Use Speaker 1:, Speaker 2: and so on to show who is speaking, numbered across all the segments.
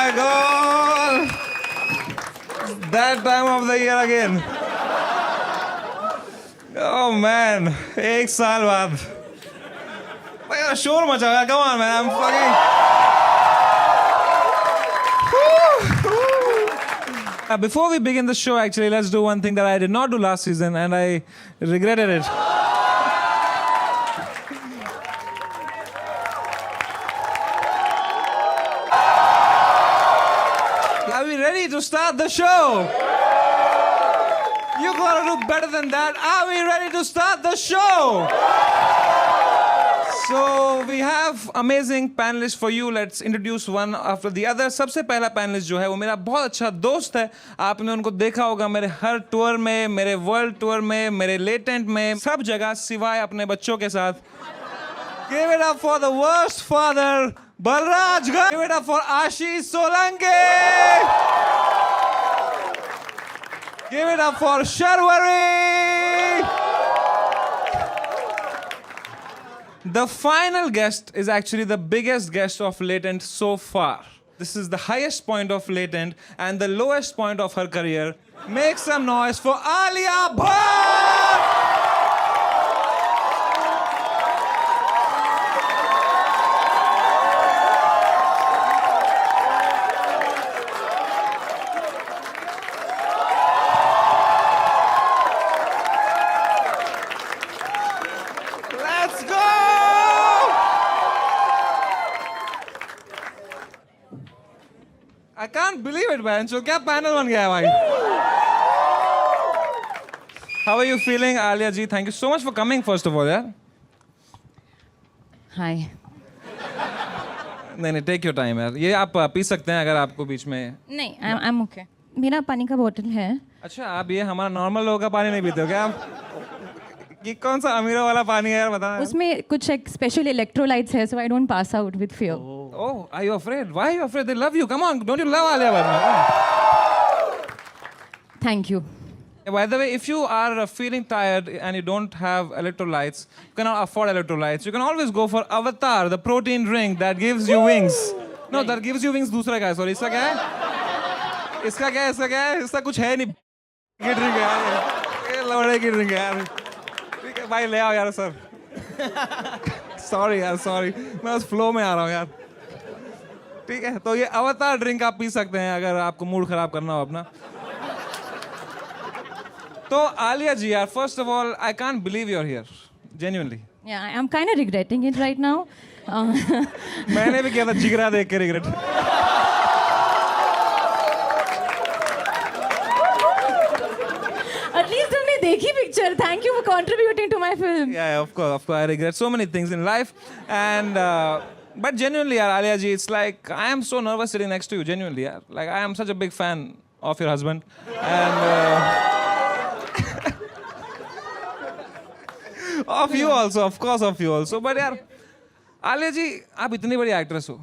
Speaker 1: my God! That time of the year again. Oh man, एक साल बाद. भाई शोर मचा यार. Come on man, I'm fucking. Before we begin the show, actually, let's do one thing that I did not do last season, and I regretted it. Are we ready to start the show? You gotta do better than that. Are we ready to start the show? So we have amazing panelists for you. Let's introduce one after the other. सबसे पहला panelist जो है वो मेरा बहुत अच्छा दोस्त है. आपने उनको देखा होगा मेरे हर टूर में, मेरे वर्ल्ड टूर में, मेरे लेटेंट में, सब जगह सिवाय अपने बच्चों के साथ. Give it up for the worst father, Balraj Garg. Give it up for Ashish Solanki. Give it up for Sharwari. The final guest is actually the biggest guest of Latent so far. This is the highest point of Latent and the lowest point of her career. Make some noise for Alia Bhatt! Let's go! I can't believe it, man. So, क्या panel बन गया है भाई? How are you feeling, Alia ji? Thank you so much for coming, first of all, yeah?
Speaker 2: Hi.
Speaker 1: नहीं, take your time, यार. ये आप P सकते हैं अगर आपको बीच में.
Speaker 2: नहीं, I'm okay. मेरा पानी का बोतल है.
Speaker 1: अच्छा, आप ये हमारा नॉर्मल लोगों का पानी नहीं पीते हो क्या आप? ये कौन सा अमीरों वाला पानी है यार, बताना.
Speaker 2: उसमें कुछ एक स्पेशल इलेक्ट्रोलाइट्स है, so I don't pass out with fear.
Speaker 1: Oh, are you afraid? Why are you afraid? They love you. Come on, don't you love Alia Bhatt?
Speaker 2: Thank you.
Speaker 1: By the way, if you are feeling tired and you don't have electrolytes, you cannot afford electrolytes, you can always go for Avatar, the protein drink that gives you wings. No, that gives you wings दूसरा क्या है? Sorry, इसका क्या है? इसका क्या है? इसका क्या है? इसका कुछ है नहीं. की ड्रिंक है यार. ये लौड़े की ड्रिंक है यार. ठीक है भाई, ले आओ यार सर. Sorry यार, sorry. मैं उस फ्लो में आ रहा हूँ यार. ठीक है, तो ये अवतार ड्रिंक आप पी सकते हैं अगर आपको मूड खराब करना हो अपना. तो आलिया जी यार, first of all, I can't believe you're here. Genuinely.
Speaker 2: Yeah, I'm kind of regretting it right now.
Speaker 1: मैंने भी किया था जिगरा देख के regret.
Speaker 2: At least तुमने देखी picture. Thank you for contributing to my film.
Speaker 1: Yeah, of course. I regret so many things in life. And, but genuinely yaar, Alia ji, it's like, I am so nervous sitting next to you, genuinely yaar. Like, I am such a big fan of your husband. And... of you also, of course of you also. But यार, आलिया जी, आप इतनी बड़ी actress हो.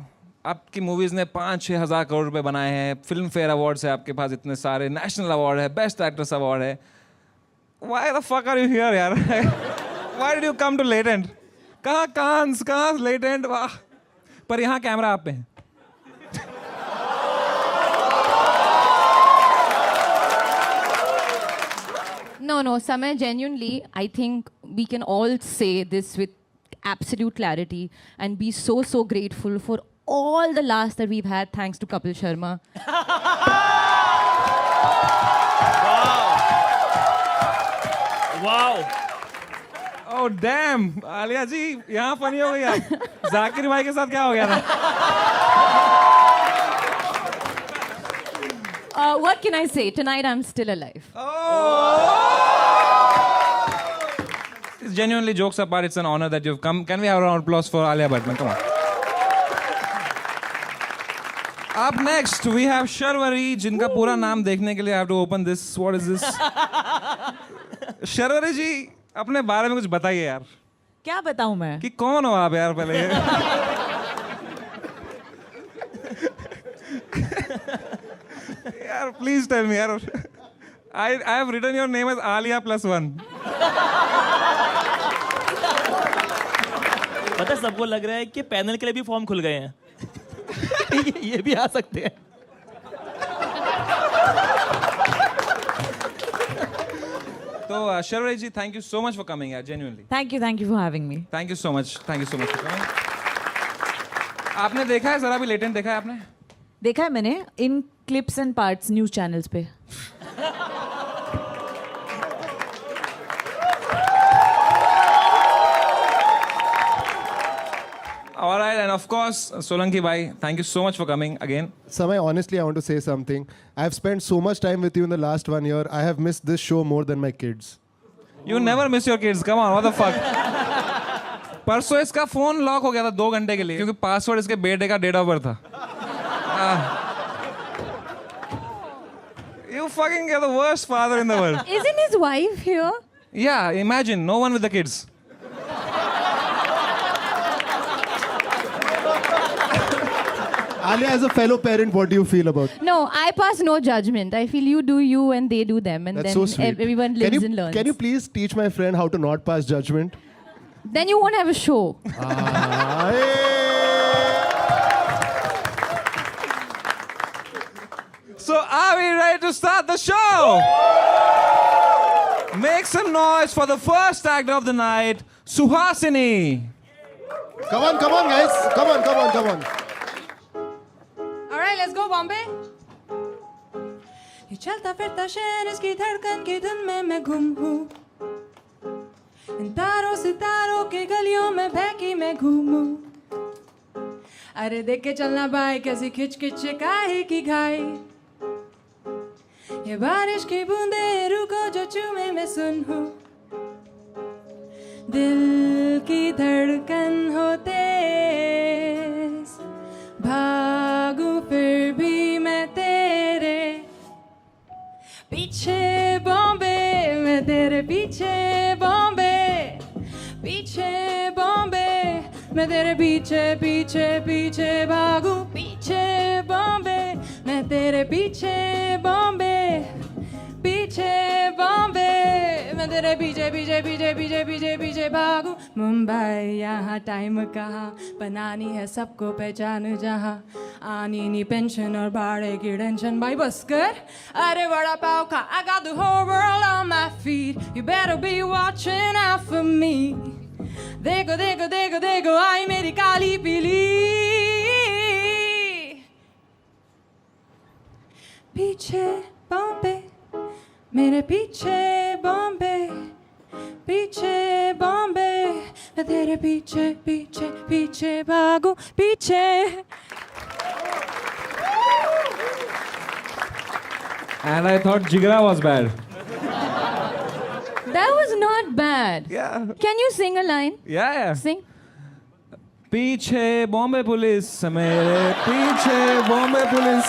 Speaker 1: आपकी movies ने 5-6 हज़ार करोड़ रुपए बनाए हैं. फिल्म फेयर अवार्ड्स है आपके पास इतने सारे. नेशनल अवार्ड है, बेस्ट एक्ट्रेस अवार्ड है. Why the fuck are you here यार? Why did you come to Latent? कहाँ कांस, कहाँ Latent? वाह. पर यहाँ कैमरा आप पे है.
Speaker 2: No, Samay, genuinely, I think we can all say this with absolute clarity and be so grateful for all the laughs that we've had thanks to Kapil Sharma.
Speaker 3: Wow.
Speaker 1: Oh damn, Alia जी यहाँ funny हो गई आप. जाकिर भाई के साथ क्या हो गया था?
Speaker 2: What can I say? Tonight I'm still alive.
Speaker 1: Genuinely, jokes apart, it's an honor that you've come. Can we have a round of applause for Alia Bhatt? Come on. Up next, we have Sharwari, जिनका पूरा नाम देखने के लिए I have to open this. What is this? Sharwari जी, अपने बारे में कुछ बताइए यार.
Speaker 4: क्या बताऊं मैं?
Speaker 1: कि कौन हो आप यार पहले? यार, please tell me यार. I have written your name as Alia +1.
Speaker 3: पता सबको लग रहा है कि पैनल के लिए भी फॉर्म खुल गए हैं. ये भी आ सकते हैं.
Speaker 1: तो Sharvari ji, thank you so much for coming यार, genuinely
Speaker 3: Thank you for having me.
Speaker 1: Thank you so much for coming. आपने देखा है जरा भी लेटेंट देखा है आपने?
Speaker 3: देखा है मैंने इन clips and parts news channels पे.
Speaker 1: All right, and of course, Solanki bhai, thank you so much for coming again.
Speaker 4: Samay, honestly, I want to say something. I've spent so much time with you in the last 1 year. I have missed this show more than my kids.
Speaker 1: You never miss your kids. Come on, what the fuck? परसों इसका phone lock हो गया था 2 घंटे के लिए क्योंकि password इसके बेटे का डेट ऑफ बर्थ था. You fucking are the worst father in the world.
Speaker 2: Isn't his wife here?
Speaker 1: Yeah, imagine no one with the kids.
Speaker 4: Alia, as a fellow parent, what do you feel about?
Speaker 2: No, I pass no judgment. I feel you do you and they do them, and
Speaker 4: That's
Speaker 2: then
Speaker 4: so sweet.
Speaker 2: everyone lives and learns.
Speaker 4: Can you please teach my friend how to not pass judgment?
Speaker 2: Then you won't have a show.
Speaker 4: Hey.
Speaker 1: So are we ready to start the show? Make some noise for the first act of the night, Suhasini.
Speaker 4: Come on, guys. Come on.
Speaker 5: All right, let's go, Bombay. ये चलता फिरता शहर इसकी धड़कन की धुन में मैं गुम हूँ. इन तारों सितारों के गलियों में बहकी मैं घूमूं. अरे देख के चलना भाई कैसी खिच खिच काहे की घाई. ये बारिश की बूंदे रुको जो चूमे मैं सुन हूँ. दिल की धड़कन हो तेज भागूं फिर भी मैं तेरे पीछे बॉम्बे. मैं तेरे पीछे बॉम्बे. पीछे बॉम्बे. मैं तेरे पीछे पीछे पीछे भागूं. पीछे बॉम्बे. मैं तेरे पीछे बॉम्बे. पीछे बॉम्बे. मैं तेरे पीछे पीछे पीछे पीछे पीछे पीछे भागूं. मुंबई यहाँ टाइम कहाँ बनानी है सबको पहचान जहाँ. आनी नहीं पेंशन और भाड़े की टेंशन भाई बस कर. अरे बड़ा पाव खा. I got the whole world on my feet. You better be watching out for me. देखो देखो देखो देखो आई मेरी काली पीली. पीछे बॉम्बे. मेरे पीछे बॉम्बे. पीछे बॉम्बे. मैं तेरे पीछे पीछे पीछे भागूं. पीछे.
Speaker 1: And I thought Jigra was bad.
Speaker 2: That was not bad.
Speaker 1: Yeah.
Speaker 2: Can you sing a line?
Speaker 1: Yeah.
Speaker 2: Sing.
Speaker 1: पीछे बॉम्बे पुलिस मेरे पीछे बॉम्बे पुलिस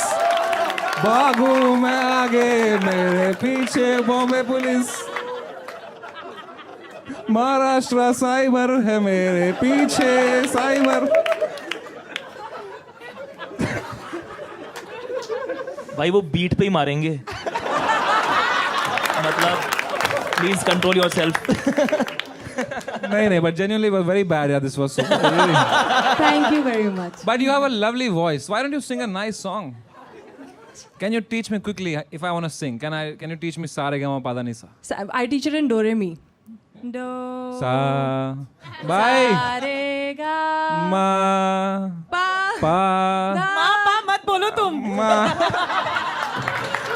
Speaker 1: भागू मैं आगे मेरे पीछे बॉम्बे पुलिस महाराष्ट्र साइबर है मेरे पीछे साइबर.
Speaker 6: भाई वो बीट पे ही मारेंगे. मतलब प्लीज कंट्रोल योरसेल्फ.
Speaker 1: नहीं but genuinely was very bad. Yeah, this was so really.
Speaker 5: Thank you very much.
Speaker 1: But you have a lovely voice. Why don't you sing a nice song? Can you teach me quickly if I want to sing? Can you teach me Sa Re Ga Ma Pa Dha Ni Sa?
Speaker 5: I teach it in Do Re Mi. Do.
Speaker 1: Sa. Bye.
Speaker 5: Sa Re Ga
Speaker 1: Ma.
Speaker 5: Pa.
Speaker 1: Pa.
Speaker 5: Da.
Speaker 3: माँ मत बोलो तुम.
Speaker 1: Ma.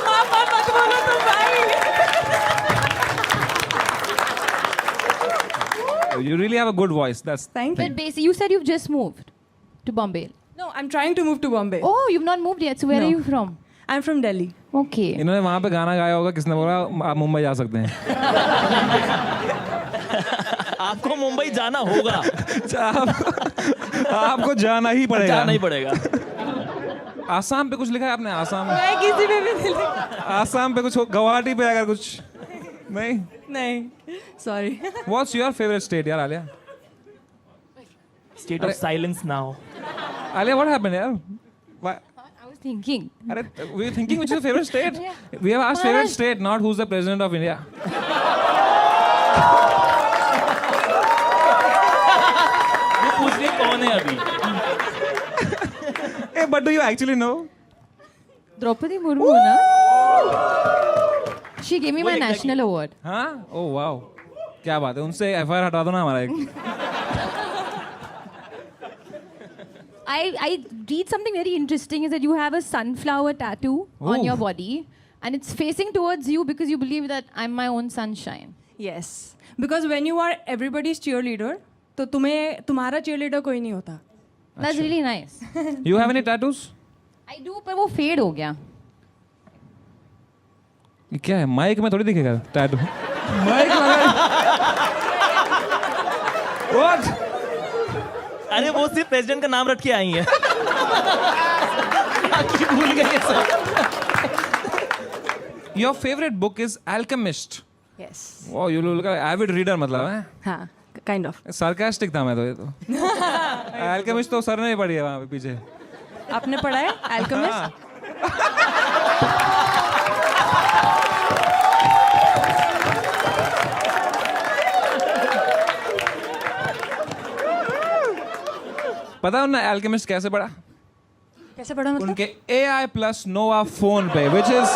Speaker 3: माँ मत बोलो तुम भाई.
Speaker 1: You really have a good voice. That's
Speaker 5: Thank you.
Speaker 2: But basically, you said you've just moved to Bombay.
Speaker 5: No, I'm trying to move to Bombay.
Speaker 2: Oh, you've not moved yet. So where
Speaker 5: No.
Speaker 2: are you from?
Speaker 5: I'm from Delhi.
Speaker 2: Okay.
Speaker 1: इन्होंने वहाँ पे गाना गाया होगा. किसने बोला आप मुंबई जा सकते हैं?
Speaker 6: आपको मुंबई जाना होगा.
Speaker 1: आपको जाना ही पड़ेगा.
Speaker 6: जाना ही पड़ेगा.
Speaker 1: आसाम पे कुछ लिखा है आपने? आसाम
Speaker 5: मैं किसी पे भी नहीं लिखा.
Speaker 1: आसाम पे कुछ हो, गुवाहाटी पे अगर कुछ नहीं.
Speaker 5: नहीं. Sorry.
Speaker 1: What's your favorite state यार Alia?
Speaker 6: State of silence now.
Speaker 1: Alia, what happened यार? Why?
Speaker 2: I was thinking.
Speaker 1: अरे, we were thinking which is your favorite state? We have asked favorite state, not who's the president of India.
Speaker 6: वो पूछ रही कौन है अभी.
Speaker 1: Hey, but do you actually know?
Speaker 2: Draupadi Murmu, na? She gave me my national award.
Speaker 1: हाँ oh wow क्या बात है उनसे FIR हटा दो ना हमारा एक
Speaker 2: I read something very interesting is that you have a sunflower tattoo on
Speaker 1: Ooh.
Speaker 2: your body and it's facing towards you because you believe that I'm my own sunshine.
Speaker 5: Yes, because when you are everybody's cheerleader, तो तुम्हें तुम्हारा cheerleader कोई नहीं होता.
Speaker 2: That's really nice.
Speaker 1: You have any tattoos?
Speaker 2: I do पर वो fade हो गया.
Speaker 1: ये क्या है माइक में थोड़ी दिखेगा टैटू माइक लगा What?
Speaker 6: अरे वो सिर्फ प्रेसिडेंट का नाम रख के आई है बाकी भूल गए सब
Speaker 1: Your favorite book is Alchemist.
Speaker 5: Yes.
Speaker 1: Wow, you look like avid reader मतलब है
Speaker 5: हाँ, kind of.
Speaker 1: सार्कास्टिक था मैं तो ये तो Alchemist तो सर ने ही पढ़ी है वहाँ पे पीछे
Speaker 5: आपने पढ़ा है Alchemist?
Speaker 1: पता है उन्हें Alchemist कैसे पढ़ा
Speaker 5: कैसे पढ़ा मतलब?
Speaker 1: उनके AI plus Nova फोन पे which is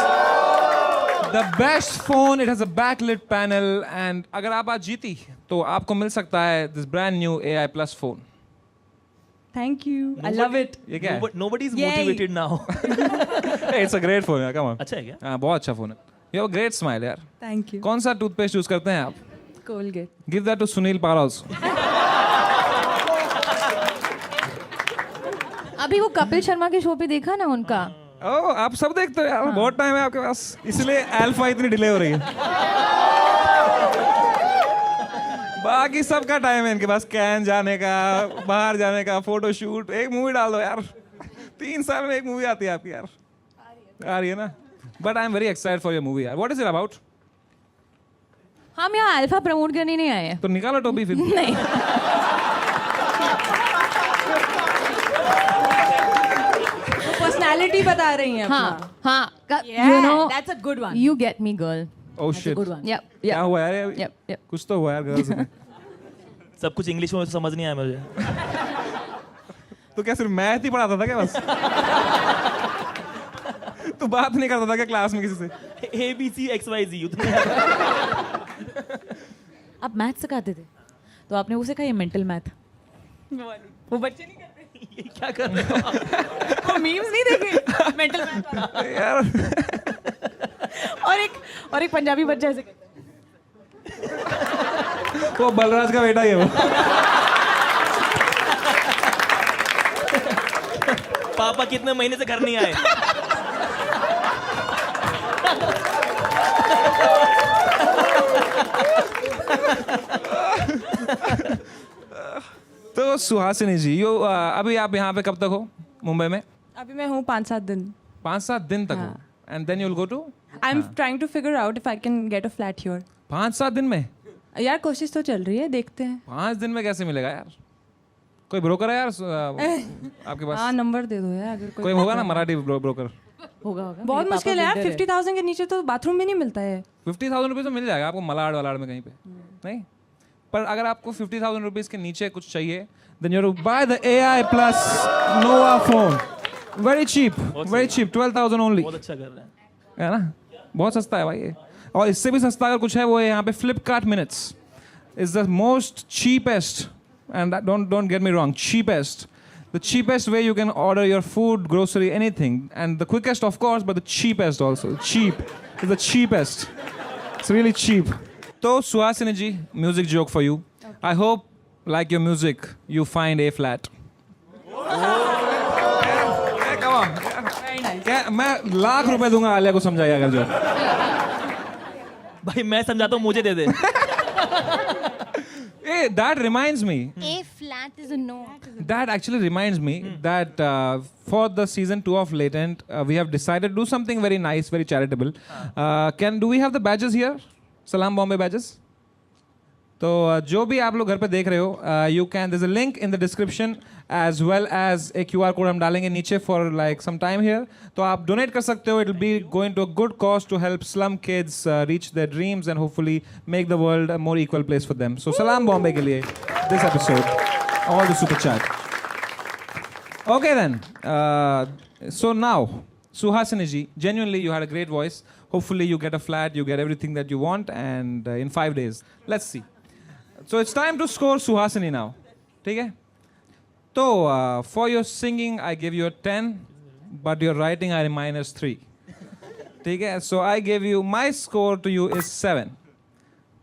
Speaker 1: the best phone. It has a backlit panel and अगर आप आज जीती तो आपको मिल सकता है this brand new AI plus phone.
Speaker 5: Thank you. I love it.
Speaker 1: ये क्या है?
Speaker 6: Nobody is
Speaker 5: Yay.
Speaker 6: motivated now.
Speaker 1: Hey, it's a great phone यार, come on.
Speaker 6: अच्छा है क्या?
Speaker 1: हाँ बहुत अच्छा फोन है. You have a great smile यार.
Speaker 5: Thank you.
Speaker 1: कौन सा टूथपेस्ट यूज करते हैं आप?
Speaker 5: Colgate.
Speaker 1: Give that to Sunil Parra also.
Speaker 2: अभी वो कपिल शर्मा के शो पे देखा ना उनका
Speaker 1: ओह आप सब देखते हो यार बहुत टाइम है आपके पास इसलिए अल्फा इतनी डिले हो रही है बाकी सबका टाइम है इनके पास कैन जाने का बाहर जाने का फोटो शूट एक मूवी डाल दो यार 3 साल में एक मूवी आती है आपकी यार आ रही है ना but I am very excited for your movie यार व्हाट इज इट अबाउट
Speaker 2: हम यहाँ अल्फा प्रमोट करने नहीं आए हैं
Speaker 1: तो निकालो टोपी फिर
Speaker 2: नहीं
Speaker 5: पर्सनालिटी बता रही हैं
Speaker 2: हाँ हाँ
Speaker 3: Yeah,
Speaker 2: you know
Speaker 3: that's a good one.
Speaker 2: you get me girl
Speaker 1: oh shit
Speaker 3: Good one.
Speaker 2: yep
Speaker 1: क्या
Speaker 2: yep
Speaker 1: हुआ यार अभी?
Speaker 2: yep yep
Speaker 1: कुछ तो हुआ यार गर्ल्स में
Speaker 6: सब कुछ इंग्लिश में समझ नहीं आया मुझे
Speaker 1: तो क्या सिर्फ मैथ ही पढ़ाता था क्या बस तू बात नहीं करता था क्या क्लास में किसी से
Speaker 6: ABC XYZ उतने
Speaker 3: आप मैथ सिखाते थे तो आपने वो सिखाया मेंटल मैथ
Speaker 5: वो बच्चे नहीं करते
Speaker 6: ये क्या कर रहे हो आप?
Speaker 3: वो मीम्स नहीं देखे मेंटल मैथ
Speaker 1: यार
Speaker 3: और एक पंजाबी बच्चा ऐसे करता है
Speaker 1: वो बलराज का बेटा ही है वो
Speaker 6: पापा कितने महीने से घर नहीं आए
Speaker 1: तो सुहासिनी जी यो अभी आप यहाँ पे कब तक हो मुंबई में
Speaker 5: अभी मैं हूँ 5-7 दिन
Speaker 1: 5-7 दिन तक हो and then you will go to
Speaker 5: I am trying to figure out if I can get a flat here
Speaker 1: 5-7 दिन में
Speaker 5: यार कोशिश तो चल रही है देखते हैं
Speaker 1: 5 दिन में कैसे मिलेगा यार कोई ब्रोकर है यार आपके
Speaker 5: हाँ
Speaker 1: पास
Speaker 5: नंबर दे दो यार अगर
Speaker 1: कोई होगा ना मराठी ब्रोकर
Speaker 3: होगा
Speaker 5: बहुत मुश्किल है यार 50,000 के नीचे तो बाथरूम भी नहीं मिलता है
Speaker 1: 50,000 रुपये तो मिल जाएगा आपको मलाड वलाड में कहीं पे नहीं पर अगर आपको 50,000 रुपीज़ के नीचे कुछ चाहिए then you have to buy the AI plus Nova phone very cheap 12,000 only
Speaker 6: बहुत अच्छा कर रहे हैं
Speaker 1: है ना बहुत सस्ता है भाई ये और इससे भी सस्ता अगर कुछ है वो है यहाँ पे Flipkart Minutes is the most cheapest and don't get me wrong cheapest the cheapest way you can order your food grocery anything and the quickest of course but the cheapest also cheap is the cheapest it's really cheap so Suhasini ji music joke for you I hope like your music you find A flat come on क्या मैं लाख रुपए दूंगा आलिया को समझाइए अगर जो
Speaker 6: भाई मैं समझाता हूँ मुझे दे दे
Speaker 1: Hey, that reminds me.
Speaker 2: A flat is a no.
Speaker 1: That actually reminds me that for the season 2 of Latent, we have decided to do something very nice, very charitable. Do we have the badges here? Salam Bombay badges. तो जो भी आप लोग घर पे देख रहे हो you can there's a link in the description as well as एक QR कोड हम डालेंगे नीचे for like some time here तो आप डोनेट कर सकते हो it'll be going to a good cause to help slum kids reach their dreams and hopefully make the world a more equal place for them so Salam Bombay के लिए this episode all the super chat okay then so now Suhasini ji genuinely you had a great voice Hopefully you get a flat, you get everything that you want, and in 5 days. Let's see. So it's time to score Suhasini now. ठीक है? So for your singing, I give you a 10, but your writing I -3. ठीक है? So I give you, my score to you is 7.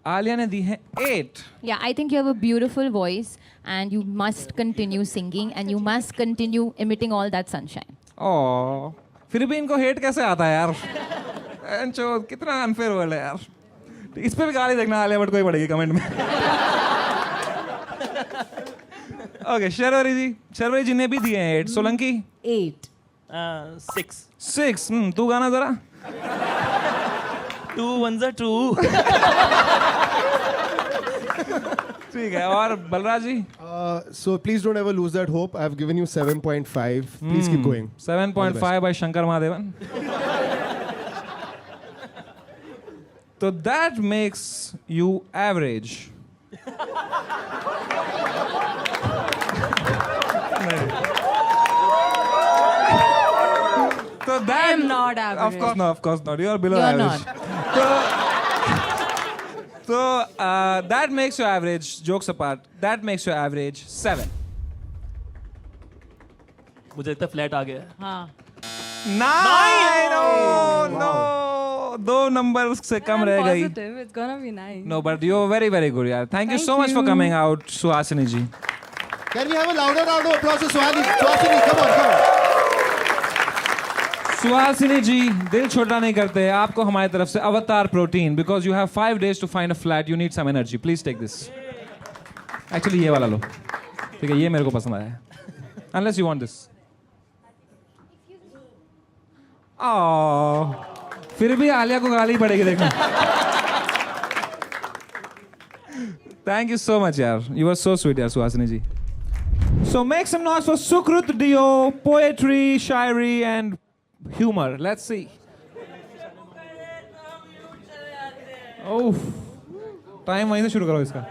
Speaker 1: Alia ने दी है 8.
Speaker 2: Yeah, I think you have a beautiful voice and you must continue singing and you must continue emitting all that sunshine.
Speaker 1: Oh, फिर भी इनको hate कैसे आता है यार? एंचो कितना अनफेयर वर्ल्ड है यार. इस पे भी गाली देखना आलिया भट्ट को ही पड़ेगी कमेंट में. ओके, शर्वरी जी ने भी दिए हैं 8. सोलंकी
Speaker 3: 8.
Speaker 6: 6.
Speaker 1: 6. तू गाना जरा.
Speaker 6: 2 1s are 2.
Speaker 1: ठीक है. और बलराज जी
Speaker 4: So please don't ever lose that hope. I've given you 7.5. Please keep going.
Speaker 1: 7.5 by Shankar Mahadevan. So that makes you average. So that
Speaker 5: I am not average.
Speaker 1: Of course not. You are below
Speaker 2: You're
Speaker 1: average. So that makes you average. Jokes apart, that makes you average 7.
Speaker 6: मुझे लगता है flat आ गया.
Speaker 3: हाँ.
Speaker 1: 9. No. 2 numbers से कम रह गई.
Speaker 5: Positive. It's gonna be nice.
Speaker 1: No, but you're very, very good, yaar. Thank you so much for coming out, Suhasini ji.
Speaker 4: Can we have a louder round of applause for Suhasini? Come on.
Speaker 1: Suhasini जी, दिल छोटा नहीं करते. आपको हमारी तरफ से अवतार protein, because you have 5 days to find a flat. You need some energy. Please take this. Actually ये वाला लो. ठीक है, ये मेरे को पसंद आया है. Unless you want this. Oh, फिर भी आलिया को गाली पड़ेगी देखना. Thank you so much, यार. You were so sweet, यार, सुहासिनी जी. So make some noise for Sukrut Dio, poetry, Shayari and humor. Let's see. Oh, time वहीं से शुरू करो इसका.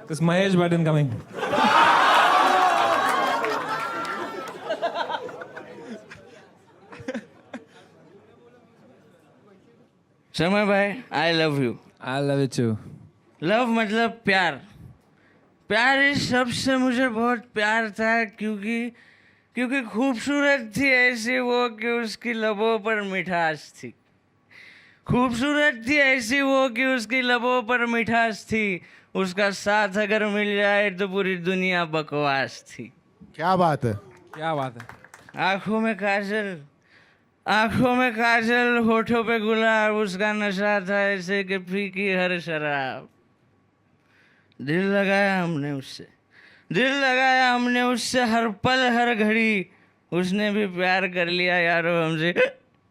Speaker 1: This Mahesh Bhatt incoming.
Speaker 7: समय भाई, आई love you.
Speaker 1: I love it too.
Speaker 7: Love मतलब प्यार. प्यार इस शब्द से मुझे बहुत प्यार था क्योंकि खूबसूरत थी ऐसी वो कि उसकी लबों पर मिठास थी. खूबसूरत थी ऐसी वो कि उसकी लबों पर मिठास थी. उसका साथ अगर मिल जाए तो पूरी दुनिया बकवास थी.
Speaker 4: क्या बात है?
Speaker 1: क्या बात है.
Speaker 7: आंखों में काजल, होठों पे गुलाब. उसका नशा था ऐसे कि फीकी हर शराब. दिल लगाया हमने उससे हर पल हर घड़ी. उसने भी प्यार कर लिया यारो हमसे,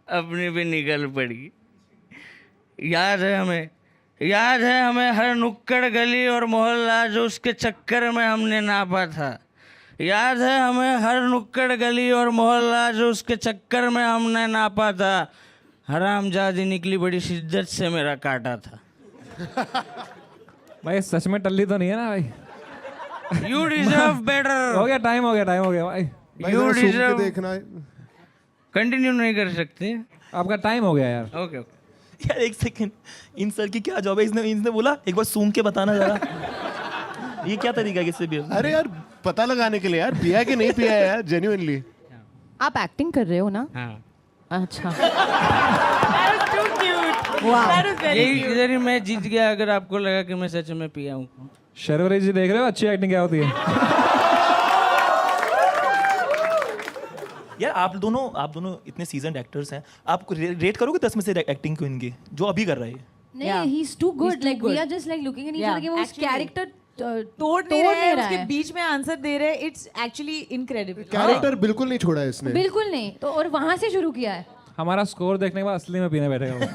Speaker 7: अपनी भी निकल पड़ी. याद है हमें हर नुक्कड़ गली और मोहल्ला जो उसके चक्कर में हमने नापा था. याद है हमें हर नुक्कड़ गली और मोहल्ला जो उसके चक्कर में हमने नापा था. हरामजादी निकली बड़ी शिद्दत से मेरा काटा था.
Speaker 1: भाई सच में टल्ली तो नहीं है ना भाई.
Speaker 7: You deserve better.
Speaker 1: हो गया टाइम भाई.
Speaker 7: यू
Speaker 4: सूंघ के
Speaker 7: डिजर्व.
Speaker 4: देखना.
Speaker 7: कंटिन्यू नहीं कर सकते.
Speaker 1: आपका टाइम हो गया यार.
Speaker 7: ओके.
Speaker 6: यार एक सेकंड, इन सर की क्या जॉब है? इसने बोला एक बार सूंघ के बताना जरा. ये क्या तरीका है किससे भी?
Speaker 4: अरे यार पता लगाने के लिए यार, पिया कि नहीं पिया है यार, जेन्युइनली.
Speaker 2: आप एक्टिंग कर रहे हो ना?
Speaker 7: हाँ.
Speaker 2: अच्छा.
Speaker 5: That was too cute. Wow. That was very
Speaker 7: यही
Speaker 5: cute.
Speaker 7: इधर ही मैं जीत गया अगर आपको लगा कि मैं सच में पिया हूँ.
Speaker 1: शर्वरी जी देख रहे हो अच्छी एक्टिंग क्या होती है.
Speaker 6: यार आप दोनों इतने सीजन्ड एक्टर्स हैं. आप रेट करोगे 10 में से एक्टिंग को इनकी जो अभी कर रहे हैं?
Speaker 2: नहीं, he's too good.
Speaker 3: too
Speaker 2: Like we
Speaker 3: good.
Speaker 2: are just like looking at each
Speaker 3: Yeah.
Speaker 2: other कि वो
Speaker 3: Actually.
Speaker 2: कैरेक्टर
Speaker 3: तोड़ नहीं रहे हैं, उसके बीच में आंसर दे रहे हैं. It's actually incredible.
Speaker 4: कैरेक्टर बिल्कुल नहीं छोड़ा है इसने.
Speaker 2: बिल्कुल नहीं. तो और वहां से शुरू किया है.
Speaker 1: हमारा स्कोर देखने के बाद असली में पीने बैठेगा वो.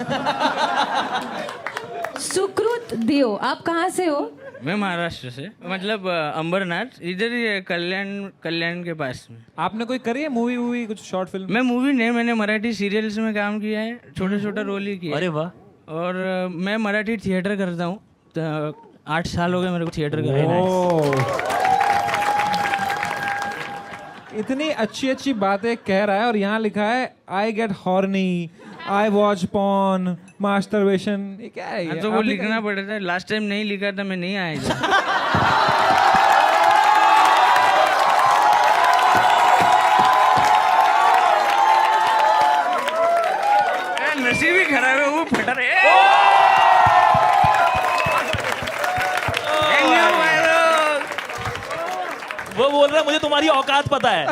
Speaker 2: सुकृत दियो, आप कहाँ से हो?
Speaker 7: मैं महाराष्ट्र से, मतलब अंबरनाथ, इधर ही है, कल्याण के पास में.
Speaker 1: आपने कोई करी है मूवी कुछ शॉर्ट फिल्म?
Speaker 7: मैं मूवी नहीं, मैंने मराठी सीरियल्स में काम किया है, छोटा रोल ही किया.
Speaker 6: अरे वाह.
Speaker 7: और मैं मराठी थिएटर करता हूँ. 8 साल हो गए मेरे को थिएटर करे।
Speaker 1: इतनी अच्छी अच्छी बातें कह रहा है और यहाँ लिखा है I get horny, I watch porn, masturbation. ये क्या है ये?
Speaker 7: तो वो
Speaker 1: आप ही
Speaker 7: लिखना पड़ा था, लास्ट टाइम नहीं लिखा था, मैं नहीं आया। नसीब ही खराब है, वो फटा रहे।
Speaker 6: वो बोल रहा है मुझे तुम्हारी औकात पता है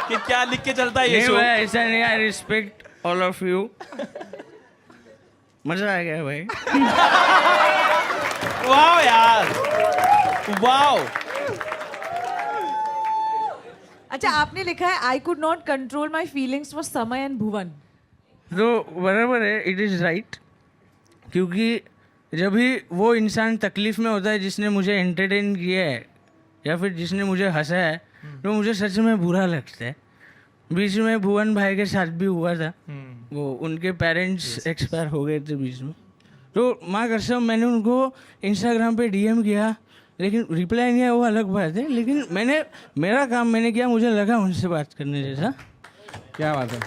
Speaker 6: कि क्या लिख के चलता है ये
Speaker 7: नहीं
Speaker 6: शो।
Speaker 7: भाई, ऐसा नहीं, I respect all of you. मजा आ गया भाई।
Speaker 6: वाह यार, वाह।
Speaker 3: अच्छा, आपने लिखा है I could not control my feelings for समय एंड भुवन।
Speaker 7: तो बराबर है, इट इज़ राइट। क्योंकि जब भी वो इंसान तकलीफ में होता है जिसने मुझे एंटरटेन किया है या फिर जिसने मुझे हंसाया है, तो मुझे सच में बुरा लगता है। बीच में भुवन भाई के साथ भी हुआ था, वो उनके पेरेंट्स एक्सपायर हो गए थे बीच में। तो माँ कसम मैंने उनको इंस्टाग्राम पे डीएम किया, लेकिन रिप्लाई नहीं आया, वो अलग बात है। लेकिन मैंने मेरा काम मैंने किया, मुझे लगा उनसे बात करने जैसा।
Speaker 1: क्या बात है।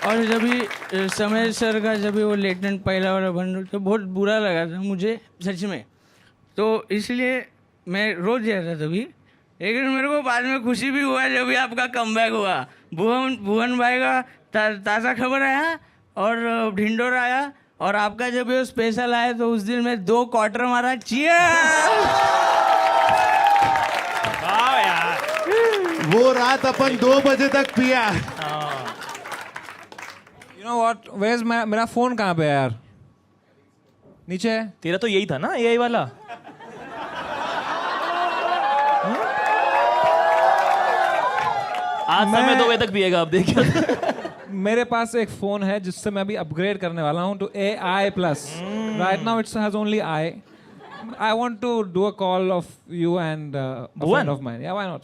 Speaker 7: और जब भी समय सर का जब भी वो लेटेंट पहला वाला बंडल, तो बहुत बुरा लगा था मुझे सच में। तो इसलिए मैं रो दिया था तभी, लेकिन मेरे को बाद में खुशी भी हुआ जब भी आपका कमबैक हुआ। भुवन भाई का ताज़ा खबर आया और ढिंडोरा आया, और आपका जब ये स्पेशल आया तो उस दिन मैं 2 क्वार्टर मारा। चीयर्स।
Speaker 6: वाह यार,
Speaker 4: वो रात अपन 2 बजे तक पिया।
Speaker 1: You know what? Where's मेरा फोन कहाँ पे है यार? नीचे है?
Speaker 6: तेरा तो यही था ना, एआई वाला। आज समय 2 बजे तक पिएगा, आप देखिए।
Speaker 1: मेरे पास एक फोन है जिससे मैं अभी अपग्रेड करने वाला हूँ to AI plus. Right now it's has only I want to do a call of you and a friend of mine. या व्हाई नॉट?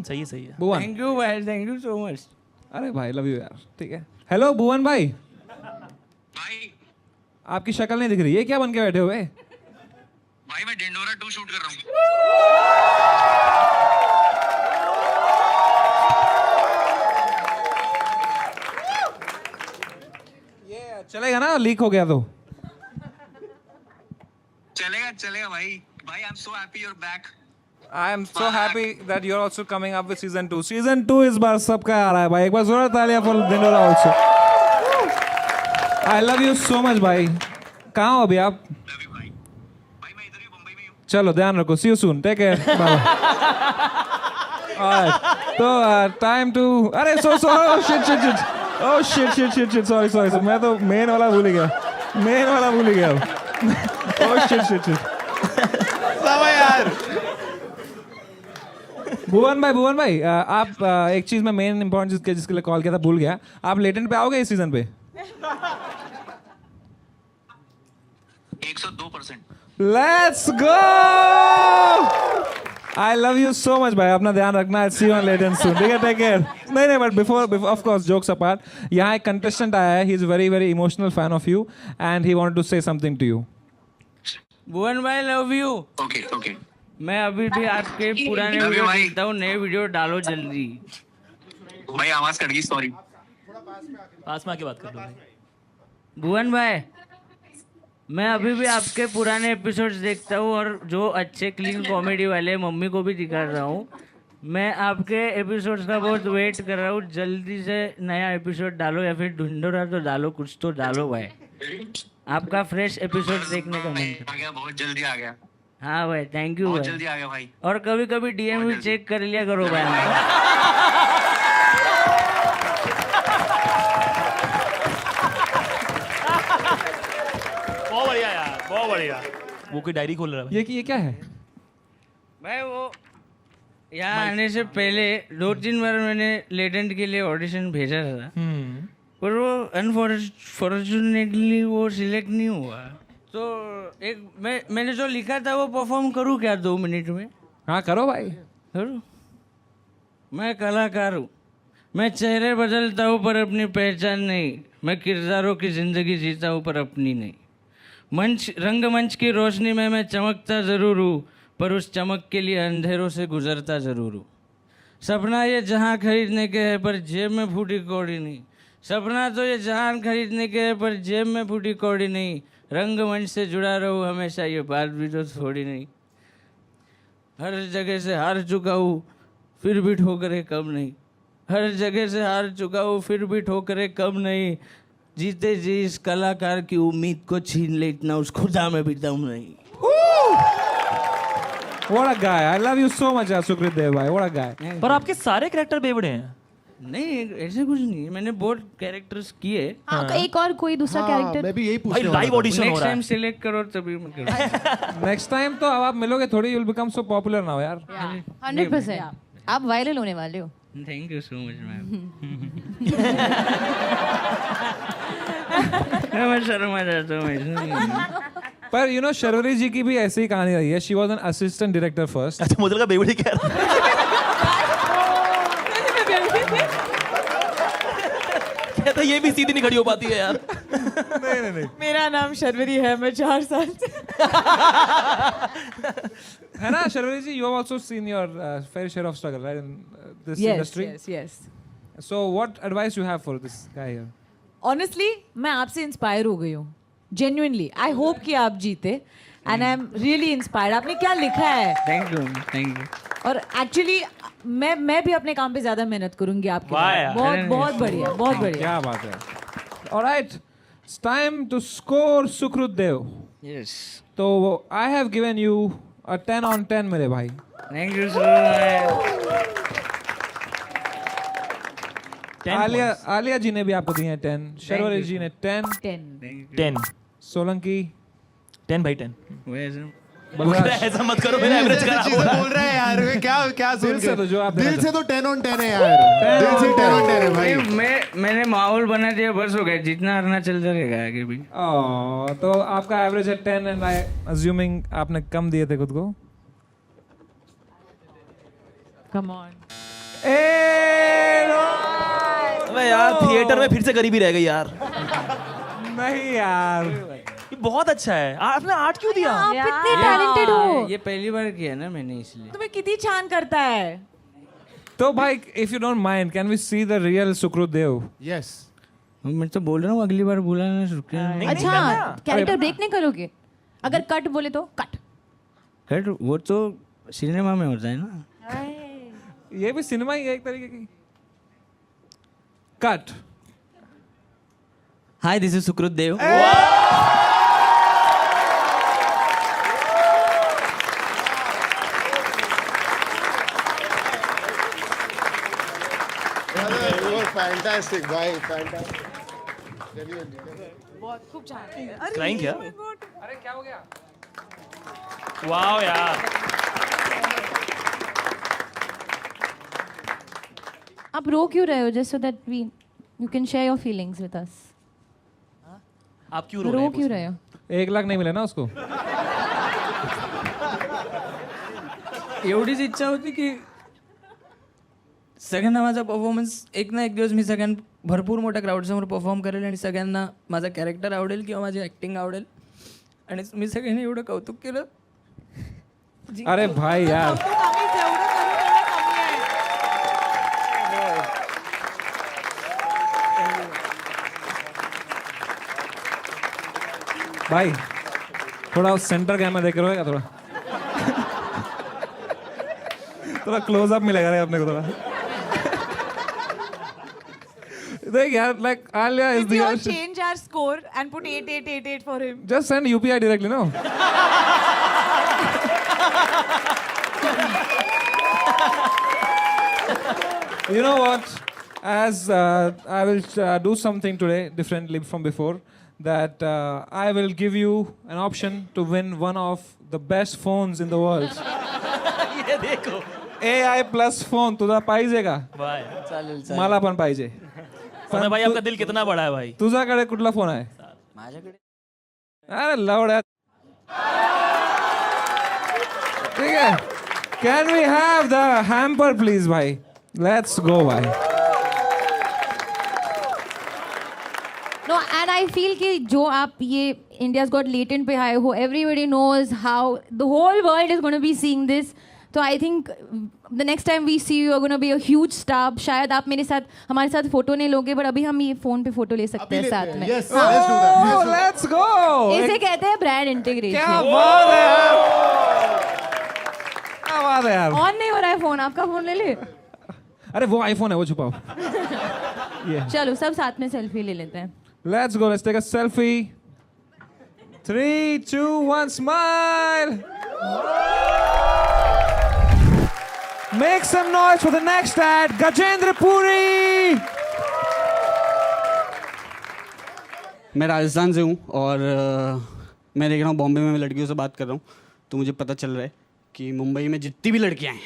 Speaker 6: सही है, सही है।
Speaker 1: भुवन।
Speaker 7: थैंक यू भाई, थैंक यू सो मच।
Speaker 1: अरे भाई लव यू यार। ठीक है। हेलो भुवन भाई।
Speaker 8: भाई
Speaker 1: आपकी शक्ल नहीं दिख रही है, क्या बन के बैठे हुए?
Speaker 8: भाई मैं ढिंडोरा 2 शूट कर रहा हूँ।
Speaker 1: ये चलेगा ना, लीक हो गया तो?
Speaker 8: चलेगा चलेगा भाई। भाई I am so happy you are back.
Speaker 1: I am so happy that you're also coming up with season 2. Season 2 इस बार सबका आ रहा है भाई। एक बार जोरदार तालियां for Dhindora also. I love you so much भाई। कहाँ हो अभी आप?
Speaker 8: लव यू भाई। भाई मैं इधर ही मुंबई में हूँ।
Speaker 1: चलो ध्यान रखो। See you soon. Take care. Bye. Alright. तो time to अरे oh shit. Sorry. मैं तो main वाला भूल ही गया। Oh shit.
Speaker 4: समय यार।
Speaker 1: भुवन भाई आप एक चीज में मेन इंपॉर्टेंट जिसके लिए कॉल किया था भूल गया। आप लेटेंट पे आओगे इस सीजन पे?
Speaker 8: 102%।
Speaker 1: Let's go. I love you so much भाई। अपना ध्यान रखना। See you on latent soon. ठीक है, टेक केयर। नहीं but before of course jokes apart, यहाँ एक कंटेस्टेंट आया है। He is very emotional fan of you and he wanted to say something to you.
Speaker 7: Bhuvan भाई लव यू।
Speaker 8: ओके।
Speaker 7: मैं अभी भी आपके पुराने
Speaker 8: Love you,
Speaker 7: वीडियो
Speaker 8: भाई।
Speaker 7: देखता हूँ, नए वीडियो डालो जल्दी।
Speaker 8: भाई आवाज कट गई, सॉरी।
Speaker 6: पास में आके बात कर लो भाई।
Speaker 7: भुवन भाई, मैं अभी भी आपके पुराने एपिसोड्स देखता हूँ और जो अच्छे क्लीन कॉमेडी वाले मम्मी को भी दिखा रहा हूँ। मैं आपके एपिसोड्स का बहुत वेट कर रहा हूँ। जल्दी से नया एपिसोड डालो या फिर ढूंढो तो डालो, कुछ तो डालो भाई। आपका फ्रेश एपिसोड देखने का मन था।
Speaker 8: आ गया, बहुत जल्दी आ गया।
Speaker 7: हाँ भाई, थैंक यू
Speaker 8: बहुत
Speaker 7: भाई।
Speaker 8: जल्दी आ गया भाई।
Speaker 7: और कभी कभी डीएम भी चेक कर लिया करो भाई।
Speaker 6: बहुत बढ़िया यार, बहुत बढ़िया। वो कोई डायरी खोल रहा है।
Speaker 1: ये क्या है?
Speaker 7: भाई वो यहाँ आने से पहले 2-3 बार मैंने लेटेंट के लिए ऑडिशन भेजा था, पर वो अनफॉर्चुनेटली वो सिलेक्ट नहीं हुआ। तो एक मैंने जो लिखा था वो परफॉर्म करूँ क्या 2 मिनट में?
Speaker 1: हाँ करो भाई।
Speaker 7: करूँ? मैं कलाकार हूँ। मैं चेहरे बदलता हूँ पर अपनी पहचान नहीं। मैं किरदारों की ज़िंदगी जीता हूँ पर अपनी नहीं। रंगमंच की रोशनी में मैं चमकता ज़रूर हूँ, पर उस चमक के लिए अंधेरों से गुजरता ज़रूर हूँ। सपना ये जहां खरीदने के है, पर जेब में फूटी कौड़ी नहीं। सपना तो ये जहां खरीदने के है, पर जेब में फूटी कौड़ी नहीं। रंगमंच से जुड़ा रहूँ हमेशा, ये बात भी तो थोड़ी नहीं। हर जगह से हार चुका हूँ, फिर भी ठोकरें कम नहीं। हर जगह से हार चुका हूँ, फिर भी ठोकरें कम नहीं। जीते जी इस कलाकार की उम्मीद को छीन ले, इतना उस खुदा में भी दम नहीं।
Speaker 1: What a guy. I love you so much, Sukrit Dev bhai. What a guy.
Speaker 6: पर आपके सारे कैरेक्टर बेवड़े हैं।
Speaker 7: नहीं, ऐसे कुछ नहीं है, मैंने बहुत कैरेक्टर्स किए।
Speaker 2: हाँ, एक और कोई दूसरा कैरेक्टर
Speaker 4: मैं भी यही
Speaker 6: भाई
Speaker 4: पूछने वाला
Speaker 6: लाइव
Speaker 4: था।
Speaker 6: ऑडिशन हो
Speaker 7: नेक्स्ट
Speaker 6: रहा
Speaker 7: टाइम
Speaker 6: है।
Speaker 7: सिलेक्ट करो तभी मैं करूँ।
Speaker 1: Next time तो अब आप मिलोगे थोड़ी, you'll become so popular now यार.
Speaker 2: 100%. आप वायरल होने वाले हो.
Speaker 7: Thank you so much ma'am. मैं शर्मा जाता हूँ।
Speaker 1: पर you know शर्वरी जी की भी ऐसी ही कहानी रही है. She was an assistant director first.
Speaker 6: अच्छा मुझे लगा बेवड़ी कह रहा कहता ये भी सीधी नहीं खड़ी हो पाती है यार।
Speaker 3: मेरा नाम शर्वरी है, मैं 4 साल से
Speaker 1: है ना शर्वरी जी? You have also seen your fair share of struggle, right, in this industry.
Speaker 3: yes.
Speaker 1: So what advice you have for this guy here?
Speaker 3: Honestly, मैं आपसे इंस्पायर हो गई हूँ. Genuinely, I hope कि आप जीते. And I'm really inspired. आपने क्या लिखा है?
Speaker 7: Thank you.
Speaker 3: और एक्चुअली मैं भी अपने काम पे ज्यादा मेहनत करूंगी आपके
Speaker 6: वाह
Speaker 3: लिए.
Speaker 6: यार.
Speaker 3: बहुत बहुत बढ़िया, बहुत बढ़िया.
Speaker 1: क्या बात है. All right, it's time to score Sukrit Dev.
Speaker 7: Yes,
Speaker 1: तो I have given you a 10 on 10 मेरे भाई.
Speaker 7: Thank you so much.
Speaker 1: Alia ji ने भी आपको दिए हैं 10. शर्वरी जी ने 10.
Speaker 6: 10
Speaker 1: सोलंकी
Speaker 6: 10 भाई 10।
Speaker 7: वैसे
Speaker 1: बलराज
Speaker 6: ऐसा मत करो, मेरा एवरेज खराब हो रहा है।
Speaker 4: बोल रहे हैं यार, वे क्या
Speaker 1: दिल से तो जो आप देना
Speaker 4: दिल से तो 10 on 10 है यार. दिल से 10 on 10 है भाई.
Speaker 7: मैंने माहौल बना दिया, बस हो गया। जितना हारना चलता रहेगा आगे भी।
Speaker 1: तो आपका एवरेज है 10 एंड आई अज्यूमिंग आपने कम दिए थे खुद को.
Speaker 3: Come on.
Speaker 6: अबे यार थिएटर में फिर से गरीबी रह गई यार।
Speaker 1: नहीं यार,
Speaker 6: ये बहुत अच्छा है। आपने आर्ट क्यों दिया?
Speaker 3: आप इतने टैलेंटेड हो.
Speaker 7: ये पहली बार किया ना मैंने, इसलिए।
Speaker 3: तुम्हें कितनी छान करता है.
Speaker 1: तो भाई if you don't mind can we see the real Sukrit Dev?
Speaker 4: Yes.
Speaker 7: मैं तो बोल रहा हूँ अगली बार बुलाना शुरू कर।
Speaker 2: अच्छा, कैरेक्टर ब्रेक नहीं करोगे? अगर कट बोले तो कट.
Speaker 7: कट वो तो सिनेमा में होता है ना।
Speaker 1: ये भी सिनेमा ही है एक तरीके की. Cut.
Speaker 7: Hi, this is Sukrit Dev.
Speaker 4: You were fantastic, भाई. Fantastic.
Speaker 6: क्राइंग क्या?
Speaker 1: अरे क्या हो गया?
Speaker 6: वाह यार।
Speaker 2: आप रो क्यों रहे हो? Just so that we you can share your feelings with us.
Speaker 6: आप क्यों
Speaker 2: रो क्यों रहे हो?
Speaker 1: 1 लाख नहीं मिले ना उसको?
Speaker 7: एवढीच इच्छा होती की सगळ्यांना माझा परफॉर्मन्स एक ना एक दिवस मी भरपूर मोठ्या क्राऊडसमोर परफॉर्म करेल आणि सगळ्यांना माझा कॅरेक्टर आवडेल किंवा माझी ॲक्टिंग आवडेल आणि मी सगळ्यांनी एवढं कौतुक केलं.
Speaker 1: अरे भाई यार, भाई थोड़ा सेंटर कैमरा देख रहे हो क्या? थोड़ा क्लोज अप मिलेगा रे अपने को थोड़ा. देख यार, like Alia is
Speaker 3: If
Speaker 1: the
Speaker 3: you all change our score and put 8888 for him.
Speaker 1: just send UPI directly, no? You know what? As I will do something today differently from before, that I will give you an option to win one of the best phones in the world.
Speaker 6: ये देखो।
Speaker 1: AI plus phone तुझा पाहिजे का?
Speaker 6: भाई
Speaker 7: चालेल
Speaker 1: मला पण पाहिजे.
Speaker 6: समय भाई आपका दिल कितना बड़ा है भाई।
Speaker 1: तुझ्याकडे कुठला फोन आहे?
Speaker 7: माझ्याकडे
Speaker 1: अरे लवड्या. ठीक है. Can we have the hamper please भाई? Let's go भाई.
Speaker 2: No, and I feel कि जो आप ये India's Got Latent पे आए हो, everybody knows how the whole world is going to be seeing this. So I think the next time we see you, you're going to be a huge star. शायद आप मेरे साथ हमारे साथ photo नहीं लोगे, but अभी हम ये फोन पे फोटो ले सकते हैं साथ में.
Speaker 4: Yes, let's do that.
Speaker 1: Oh, let's go.
Speaker 2: इसे कहते हैं ब्रांड इंटीग्रेशन.
Speaker 1: क्या बात है यार. क्या बात है यार.
Speaker 2: ऑन नहीं हो रहा है फोन, आपका फोन ले ले.
Speaker 1: अरे वो आईफोन है, वो छुपाओ.
Speaker 2: चलो सब साथ में सेल्फी ले लेते हैं.
Speaker 1: Let's go. Let's take a selfie. 3, 2, 1, smile. Make some noise for the next ad, Gajendra Puri.
Speaker 7: मैं राजस्थान से हूँ और मैं देख रहा हूँ बॉम्बे में मैं लड़कियों से बात कर रहा हूँ, तो मुझे पता चल रहा है कि मुंबई में जितनी भी लड़कियाँ हैं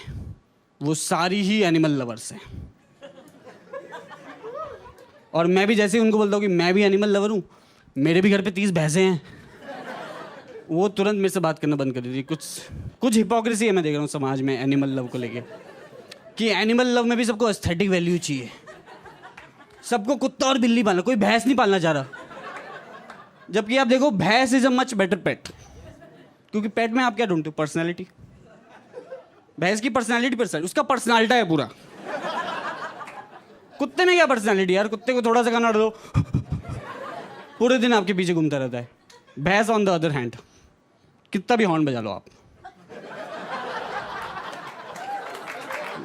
Speaker 7: वो सारी ही एनिमल लवर्स हैं. और मैं भी जैसे ही उनको बोलता हूँ कि मैं भी एनिमल लवर हूँ, मेरे भी घर पे 30 भैंसें हैं, वो तुरंत मेरे से बात करना बंद कर देती है. कुछ हिपोक्रेसी है मैं देख रहा हूँ समाज में एनिमल लव को लेके, कि एनिमल लव में भी सबको एस्थेटिक वैल्यू चाहिए, सबको कुत्ता और बिल्ली पालना, कोई भैंस नहीं पालना चाह रहा. जबकि आप देखो भैंस इज अ मच बेटर पेट, क्योंकि पेट में आप क्या ढूंढते हो? पर्सनैलिटी. भैंस की पर्सनैलिटी उसका पर्सनैलिटी है पूरा. कुत्ते में क्या पर्सनैलिटी यार? कुत्ते को थोड़ा सा खाना दो, पूरे दिन आपके पीछे घूमता रहता है. भैंस ऑन द अदर हैंड, कितना भी हॉर्न बजा लो आप,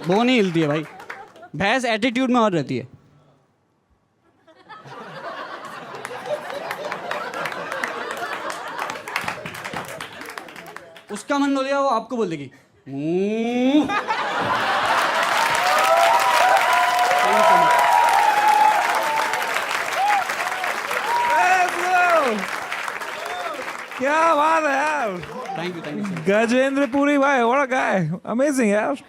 Speaker 7: वो नहीं हिलती है भाई. भैंस एटीट्यूड में और रहती है. उसका मन हो गया, वो आपको बोल देगी.
Speaker 1: क्या बात है यार.
Speaker 7: Thank you.
Speaker 1: गजेंद्र पुरी भाई, what a guy. Amazing यार.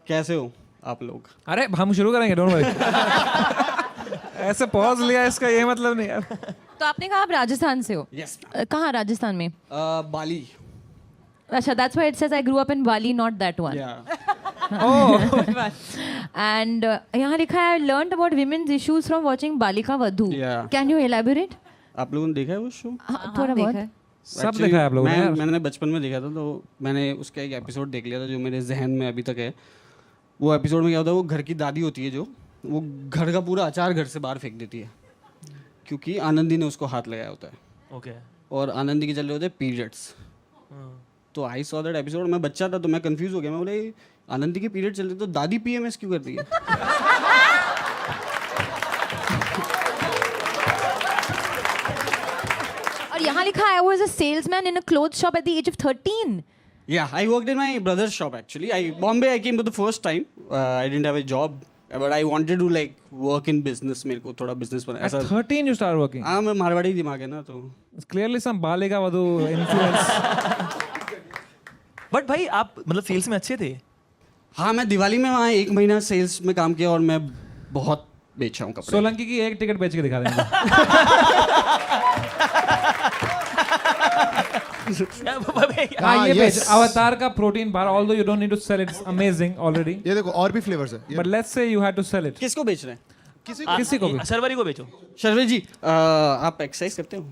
Speaker 7: कैसे हो आप लोग?
Speaker 1: अरे हम शुरू करेंगे, डोंट वरी. ऐसे पॉज लिया इसका ये मतलब नहीं यार.
Speaker 2: तो आपने कहा आप राजस्थान से हो.
Speaker 7: यस.
Speaker 2: कहाँ राजस्थान में?
Speaker 7: बाली.
Speaker 2: अच्छा, that's why it says I grew up in Bali, not that one. And यहाँ लिखा है I learned about women's issues from watching Balika Vadhu.
Speaker 7: Yeah.
Speaker 2: Can you elaborate?
Speaker 7: आप लोगों ने देखा है वो शो?
Speaker 2: थोड़ा बहुत.
Speaker 1: सब देखा है आप लोगों ने यार.
Speaker 7: मैंने बचपन में देखा था, तो मैंने उसका एक एपिसोड देख लिया था जो मेरे जहन में अभी तक है. वो एपिसोड में क्या होता है, वो घर की दादी होती है जो वो घर का पूरा अचार घर से बाहर फेंक देती है, क्योंकि आनंदी ने उसको हाथ लगाया होता है.
Speaker 6: ओके.
Speaker 7: और आनंदी के चल रहे होते हैं पीरियड्स. तो आई सॉ दैट एपिसोड. मैं बच्चा था तो मैं कंफ्यूज हो गया. मैं बोले आनंदी के पीरियड चल रहे तो दादी पीएमएस क्यों करती है?
Speaker 2: और यहाँ लिखा है I was a salesman in a clothes shop at the age of 13.
Speaker 7: Yeah, I worked in my brother's shop actually. Bombay I came for the first time. I didn't have a job, but I wanted to like work in business. मेरे को थोड़ा business बना.
Speaker 1: At 13 you started working.
Speaker 7: हाँ, मैं मारवाड़ी दिमाग है ना तो.
Speaker 1: Clearly some Balika Vadhu influence.
Speaker 6: But भाई आप मतलब सेल्स में अच्छे थे.
Speaker 7: हाँ, मैं दिवाली में वहाँ 1 महीना सेल्स में काम किया और मैं बहुत बेचा हूँ कपड़े.
Speaker 1: सोलंकी की एक टिकट बेच के दिखा देंगे. हाँ ये बेच अवतार का protein bar. Although you don't need to sell it, it's amazing already.
Speaker 4: ये देखो और भी फ्लेवर्स है.
Speaker 1: But let's say you had to sell it.
Speaker 7: किसको बेच रहे हैं?
Speaker 1: किसी को भी.
Speaker 6: शर्वरी को बेचो.
Speaker 7: शर्वे जी, आप एक्सरसाइज करते हो?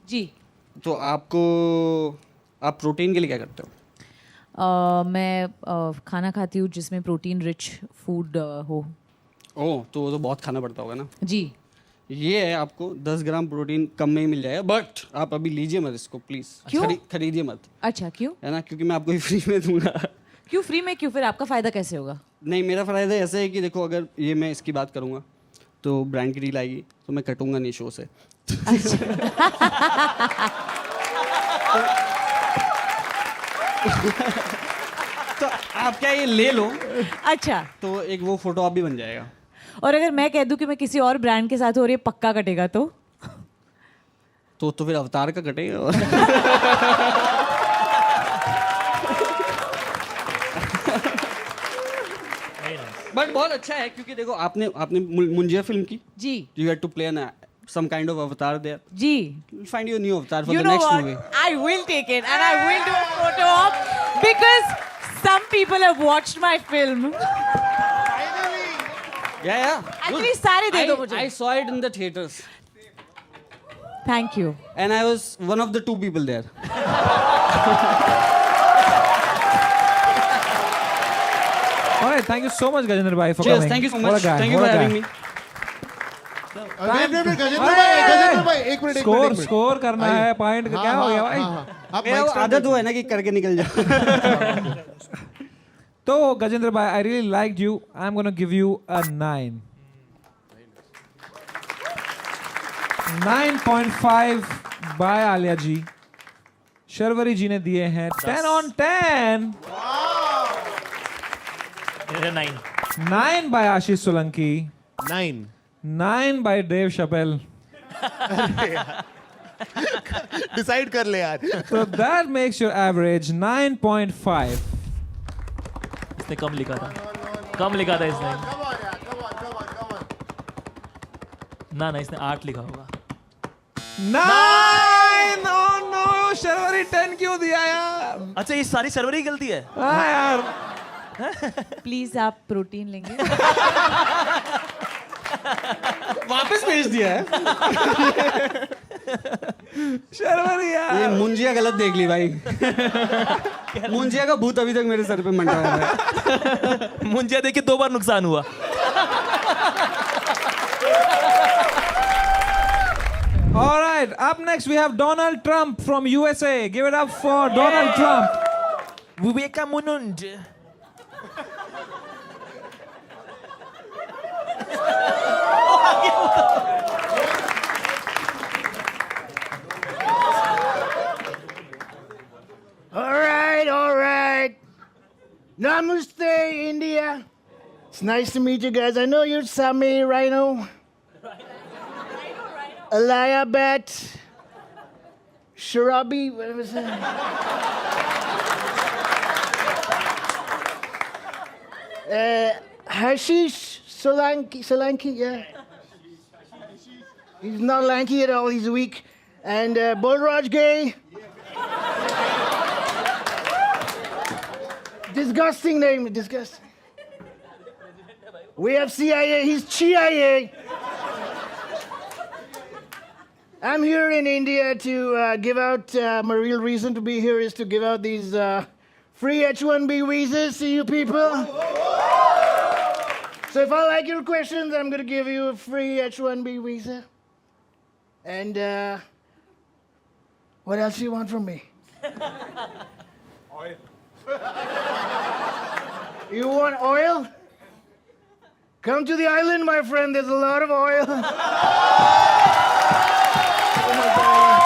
Speaker 3: जी.
Speaker 7: तो आप प्रोटीन के लिए क्या करते हो?
Speaker 3: मैं खाना खाती हूँ जिसमें प्रोटीन रिच फूड हो.
Speaker 7: ओह, तो वो तो बहुत खाना पड़ता होगा ना.
Speaker 3: जी.
Speaker 7: ये है, आपको 10 ग्राम प्रोटीन कम में ही मिल जाएगा, बट आप अभी लीजिए मत इसको प्लीज.
Speaker 3: क्यों?
Speaker 7: खरीदिए मत.
Speaker 3: अच्छा, क्यों?
Speaker 7: है ना, क्योंकि मैं आपको फ्री में दूंगा.
Speaker 3: क्यों फ्री में? क्यों? फिर आपका फायदा कैसे होगा?
Speaker 7: नहीं, मेरा फ़ायदा ऐसे है कि देखो, अगर ये मैं इसकी बात करूँगा तो ब्रांड की डील आएगी तो मैं कटूंगा नहीं शो से. तो आप क्या ये ले लो.
Speaker 3: अच्छा.
Speaker 7: तो एक वो फोटो आप भी बन जाएगा.
Speaker 3: और अगर मैं कह दूं कि मैं किसी और ब्रांड के साथ हो और ये पक्का कटेगा तो
Speaker 7: फिर अवतार का कटेगा. और बट बहुत अच्छा है क्योंकि देखो आपने मुंजिया फिल्म की.
Speaker 3: जी.
Speaker 7: You had to play an some kind of avatar there.
Speaker 3: जी.
Speaker 7: You'll find your new avatar for
Speaker 3: You
Speaker 7: the
Speaker 3: know
Speaker 7: next
Speaker 3: what?
Speaker 7: movie.
Speaker 3: I will take it and I will do a photo op because some people have watched my film.
Speaker 9: Yeah.
Speaker 3: Actually, सारे दे दो
Speaker 9: I
Speaker 3: मुझे.
Speaker 9: saw it in the theaters.
Speaker 3: Thank you.
Speaker 9: And I was one of the 2 people there.
Speaker 1: All right, thank you so much, Gajendra bhai, for
Speaker 9: Cheers,
Speaker 1: coming.
Speaker 9: thank you so
Speaker 1: What a
Speaker 9: much.
Speaker 1: guy,
Speaker 9: Thank you
Speaker 1: what
Speaker 9: for
Speaker 1: a guy.
Speaker 9: having me.
Speaker 4: Wait, Gajendra भाई, एक minute.
Speaker 1: Score score करना है point क्या हो गया भाई
Speaker 4: आप
Speaker 9: मेरा वो आदत हुआ है ना कि करके निकल जाओ.
Speaker 1: तो गजेंद्र भाई I really liked you I am gonna give you a 9 9.5 by Alia ji. Sharvari ji ने दिए हैं 10 on 10.
Speaker 6: 9.
Speaker 1: 9 by Ashish Solanki. 9 by Dave Chappelle.
Speaker 4: Decide कर ले यार.
Speaker 1: So that makes your average 9.5.
Speaker 6: इसने कम लिखा था. कम लिखा था इसने. ना इसने 8 लिखा होगा.
Speaker 1: 9! Oh no! शर्वरी 10 क्यों दिया यार?
Speaker 6: अच्छा ये सारी सर्वर की गलती है.
Speaker 1: हाँ यार.
Speaker 3: Please आप प्रोटीन लेंगे.
Speaker 9: वापस भेज दिया है.
Speaker 1: शर्वरी यार.
Speaker 9: ये मुंजिया गलत देख ली भाई. मुंजिया का भूत अभी तक मेरे सर पे मंडरा रहा है.
Speaker 6: मुंजिया देख के 2 बार नुकसान हुआ.
Speaker 1: All right, up next we have Donald Trump from USA. Give it up for Donald Trump.
Speaker 6: Vivekananda.
Speaker 10: All right. Namaste, India. It's nice to meet you guys. I know you're Sami Rhino. Alaya Bat. Sharabi. What was that? Hashish Solanki, yeah. He's not lanky at all. He's weak. And Bolraj Gay. Disgusting name, disgusting. We have CIA, he's CIA. I'm here in India to give out, my real reason to be here is to give out these free H-1B visas to you people. So if I like your questions, I'm going to give you a free H-1B visa. And what else do you want from me? Oil. You want oil? Come to the island, my friend. There's a lot of oil. Oh my God.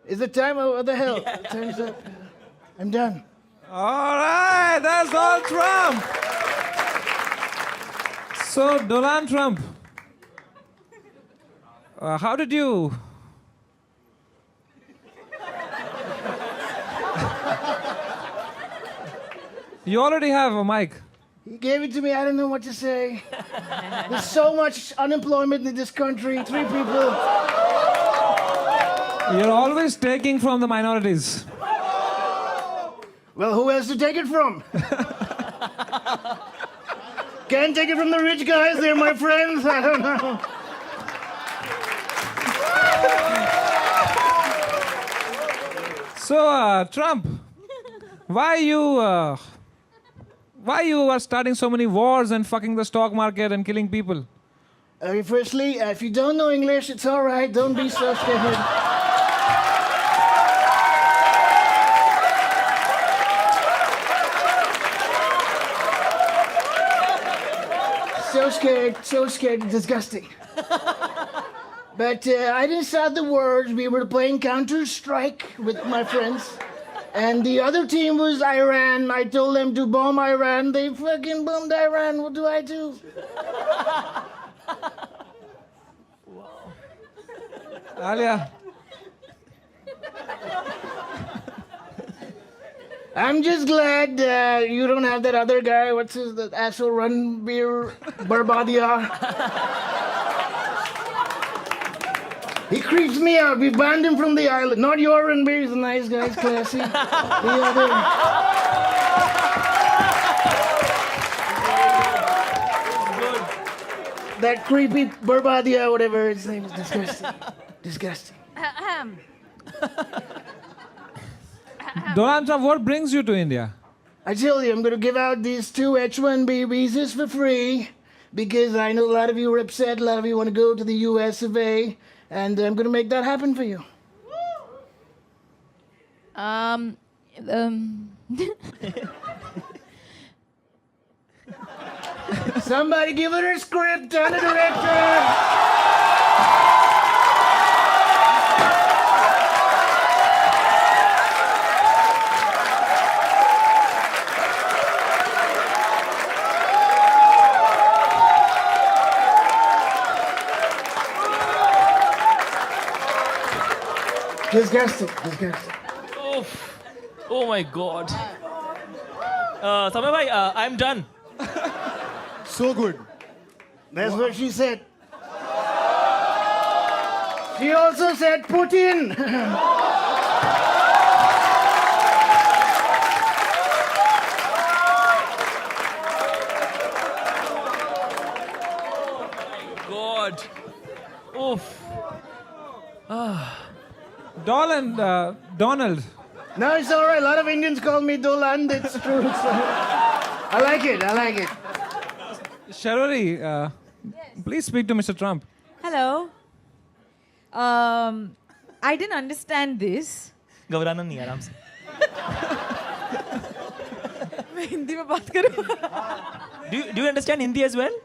Speaker 10: Is it time? What the hell? Time's up. I'm done.
Speaker 1: All right, that's Donald Trump. So, Donald Trump, how did you? You already have a mic.
Speaker 10: He gave it to me. I don't know what to say. There's so much unemployment in this country. 3 people.
Speaker 1: You're always taking from the minorities.
Speaker 10: Well, who else to take it from? Can't take it from the rich guys. They're my friends. I don't know.
Speaker 1: So, Trump, why you are starting so many wars and fucking the stock market and killing people?
Speaker 10: Firstly, if you don't know English, it's all right. Don't be so scared. So scared, disgusting. But I didn't start the wars. We were playing Counter-Strike with my friends. And the other team was Iran. I told them to bomb Iran. They fucking bombed Iran. What do I do?
Speaker 1: Alia.
Speaker 10: I'm just glad you don't have that other guy. What's his that asshole Ranbir Barbadia? He creeps me out. We banned him from the island. Not your Ranbir. He's a nice guy. He's classy. The other. That creepy Barbadia, whatever his name is. Disgusting. Disgusting.
Speaker 1: Donald Trump, what brings you to India?
Speaker 10: I tell you, I'm going to give out these 2 H-1B visas for free because I know a lot of you are upset. A lot of you want to go to the US of A, and I'm going to make that happen for you. Somebody give her a script. Tell the director. Disgusting. Disgusting.
Speaker 6: Oh my God. Samay bhai, I'm done.
Speaker 4: So good.
Speaker 10: That's what she said. She also said Putin.
Speaker 6: God. Oof.
Speaker 1: Donald.
Speaker 10: No, it's all right. A lot of Indians call me Dolan. It's true. So I like it. I like it.
Speaker 1: Sharori, please speak to Mr. Trump.
Speaker 3: Hello. I didn't understand this.
Speaker 6: घबराना नहीं आराम से.
Speaker 3: मैं हिंदी में बात करूँ.
Speaker 6: Do you understand Hindi as well?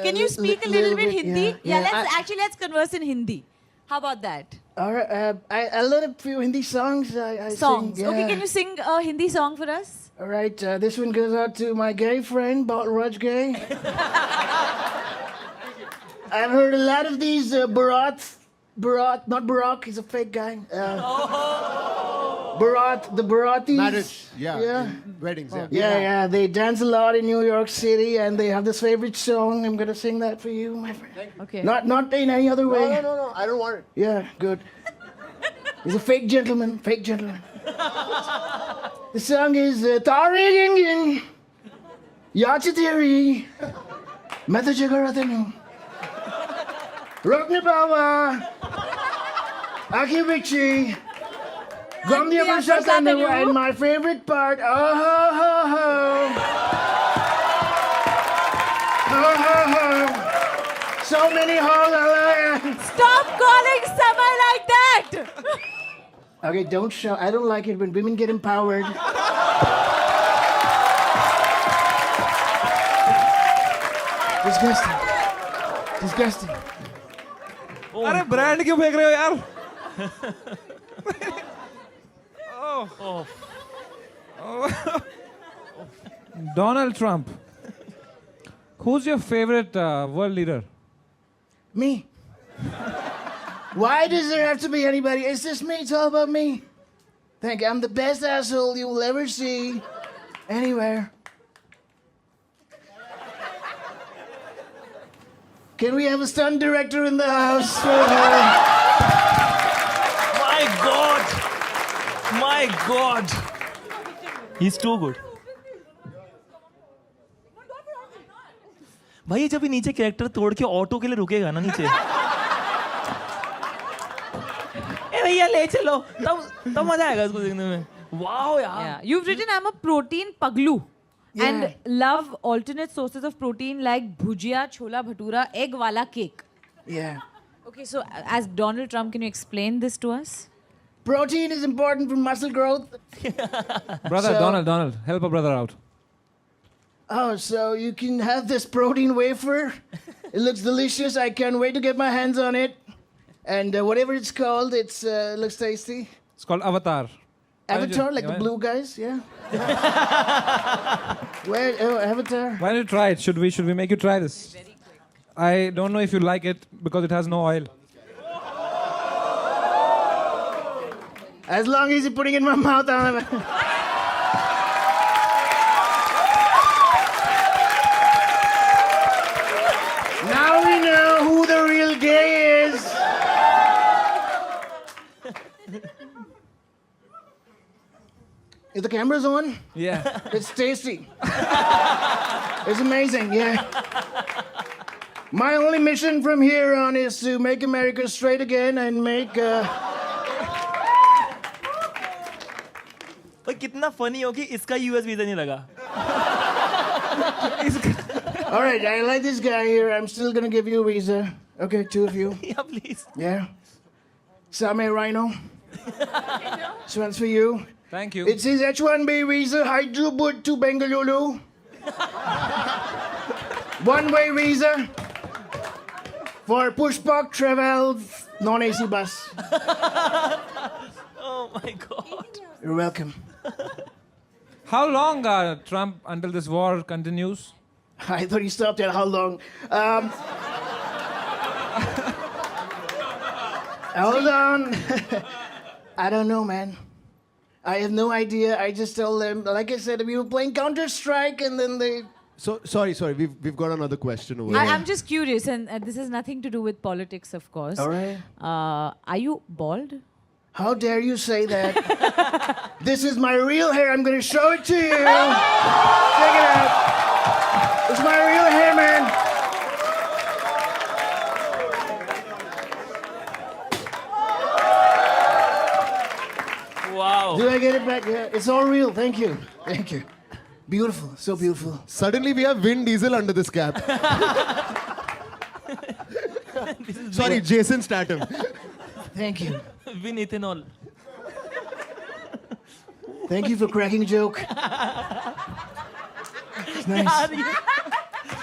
Speaker 3: Can you speak a little bit Hindi?
Speaker 10: yeah.
Speaker 3: Let's converse in Hindi. How about that?
Speaker 10: All right. I learned a few Hindi songs. I
Speaker 3: Songs.
Speaker 10: Sing,
Speaker 3: Okay,
Speaker 10: yeah.
Speaker 3: can you sing a Hindi song for us?
Speaker 10: All right. This one goes out to my gay friend, Balraj Gay. I've heard a lot of these Bharat, not Barack, he's a fake guy. Bharat, the Bharatis.
Speaker 4: Marriage. Yeah.
Speaker 10: Yeah.
Speaker 4: Weddings. Yeah.
Speaker 10: Yeah, they dance a lot in New York City, and they have this favorite song. I'm gonna sing that for you, my friend.
Speaker 3: Okay.
Speaker 10: Not in any other way.
Speaker 4: No. I don't want it.
Speaker 10: Yeah, good. He's a fake gentleman, fake gentleman. The song is Tari Gingin Yachatiri Metajaгаратану Rokni Bawa Aki Bichi Gomdia Bashasanu, and my favorite part, oh ho ho ho. Ho ho ho. So many holes.
Speaker 3: Stop calling Samay like that!
Speaker 10: Okay, don't shout. I don't like it when women get empowered. Disgusting. Disgusting.
Speaker 1: अरे brand क्यों फेंक रहे हो यार? Donald Trump. Who's your favorite world leader?
Speaker 10: Me. Why does there have to be anybody? It's just me. It's all about me. Thank you. I'm the best asshole you will ever see anywhere. Can we have a stunt director in the house?
Speaker 6: My God. My God. He's too good. भाई जब ये नीचे character तोड़ के auto के लिए रुकेगा ना नीचे, ए भैया ले चलो, तब मजा आएगा इसको देखने में. वाओ यार.
Speaker 3: Yeah. You've written I'm a protein paglu.
Speaker 10: Yeah.
Speaker 3: And love alternate sources of protein like bhujia, chola bhatura, egg wala cake.
Speaker 10: Yeah.
Speaker 3: Okay, so as Donald Trump, can you explain this to us?
Speaker 10: Protein is important for muscle growth.
Speaker 1: Brother,
Speaker 10: So-
Speaker 1: Donald, help a brother out.
Speaker 10: Oh, so you can have this protein wafer. It looks delicious. I can't wait to get my hands on it. And whatever it's called, it looks tasty.
Speaker 1: It's called Avatar.
Speaker 10: Avatar, like the blue guys, yeah. Where? Oh, Avatar.
Speaker 1: Why don't you try it? Should we make you try this? I don't know if you like it because it has no oil.
Speaker 10: As long as you're putting it in my mouth, I'm. Now we know who the real gay is. camera's on?
Speaker 1: Yeah.
Speaker 10: It's tasty. It's amazing, yeah. My only mission from here on is to make America straight again and make.
Speaker 6: भाई कितना funny हो कि इसका US visa नहीं लगा.
Speaker 10: All right, I like this guy here. I'm still gonna give you a visa. Okay, 2 of you.
Speaker 6: Yeah, please.
Speaker 10: Yeah. Same Rhino. This one's for you.
Speaker 1: Thank you.
Speaker 10: It says H1B visa, Hyderabad to Bengaluru. One-way visa for Pushpak travel, non-AC bus.
Speaker 6: Oh my god.
Speaker 10: You're welcome.
Speaker 1: How long, Trump, until this war continues?
Speaker 10: I thought you stopped at how long. Hold on. I don't know, man. I have no idea. I just told them, like I said, we were playing Counter-Strike and then they...
Speaker 4: So sorry. We've got another question over here.
Speaker 3: I'm just curious, and this has nothing to do with politics, of course.
Speaker 10: All right.
Speaker 3: Are you bald?
Speaker 10: How dare you say that? This is my real hair. I'm going to show it to you. Check it out. It's my real hair, man.
Speaker 6: Wow.
Speaker 10: Do I get it back? Yeah, it's all real. Thank you. Thank you. Beautiful. So beautiful.
Speaker 4: Suddenly we have Vin Diesel under this cap. Sorry, Jason Statham.
Speaker 10: Thank you.
Speaker 6: Win ethanol.
Speaker 10: Thank you for cracking a joke. It's nice.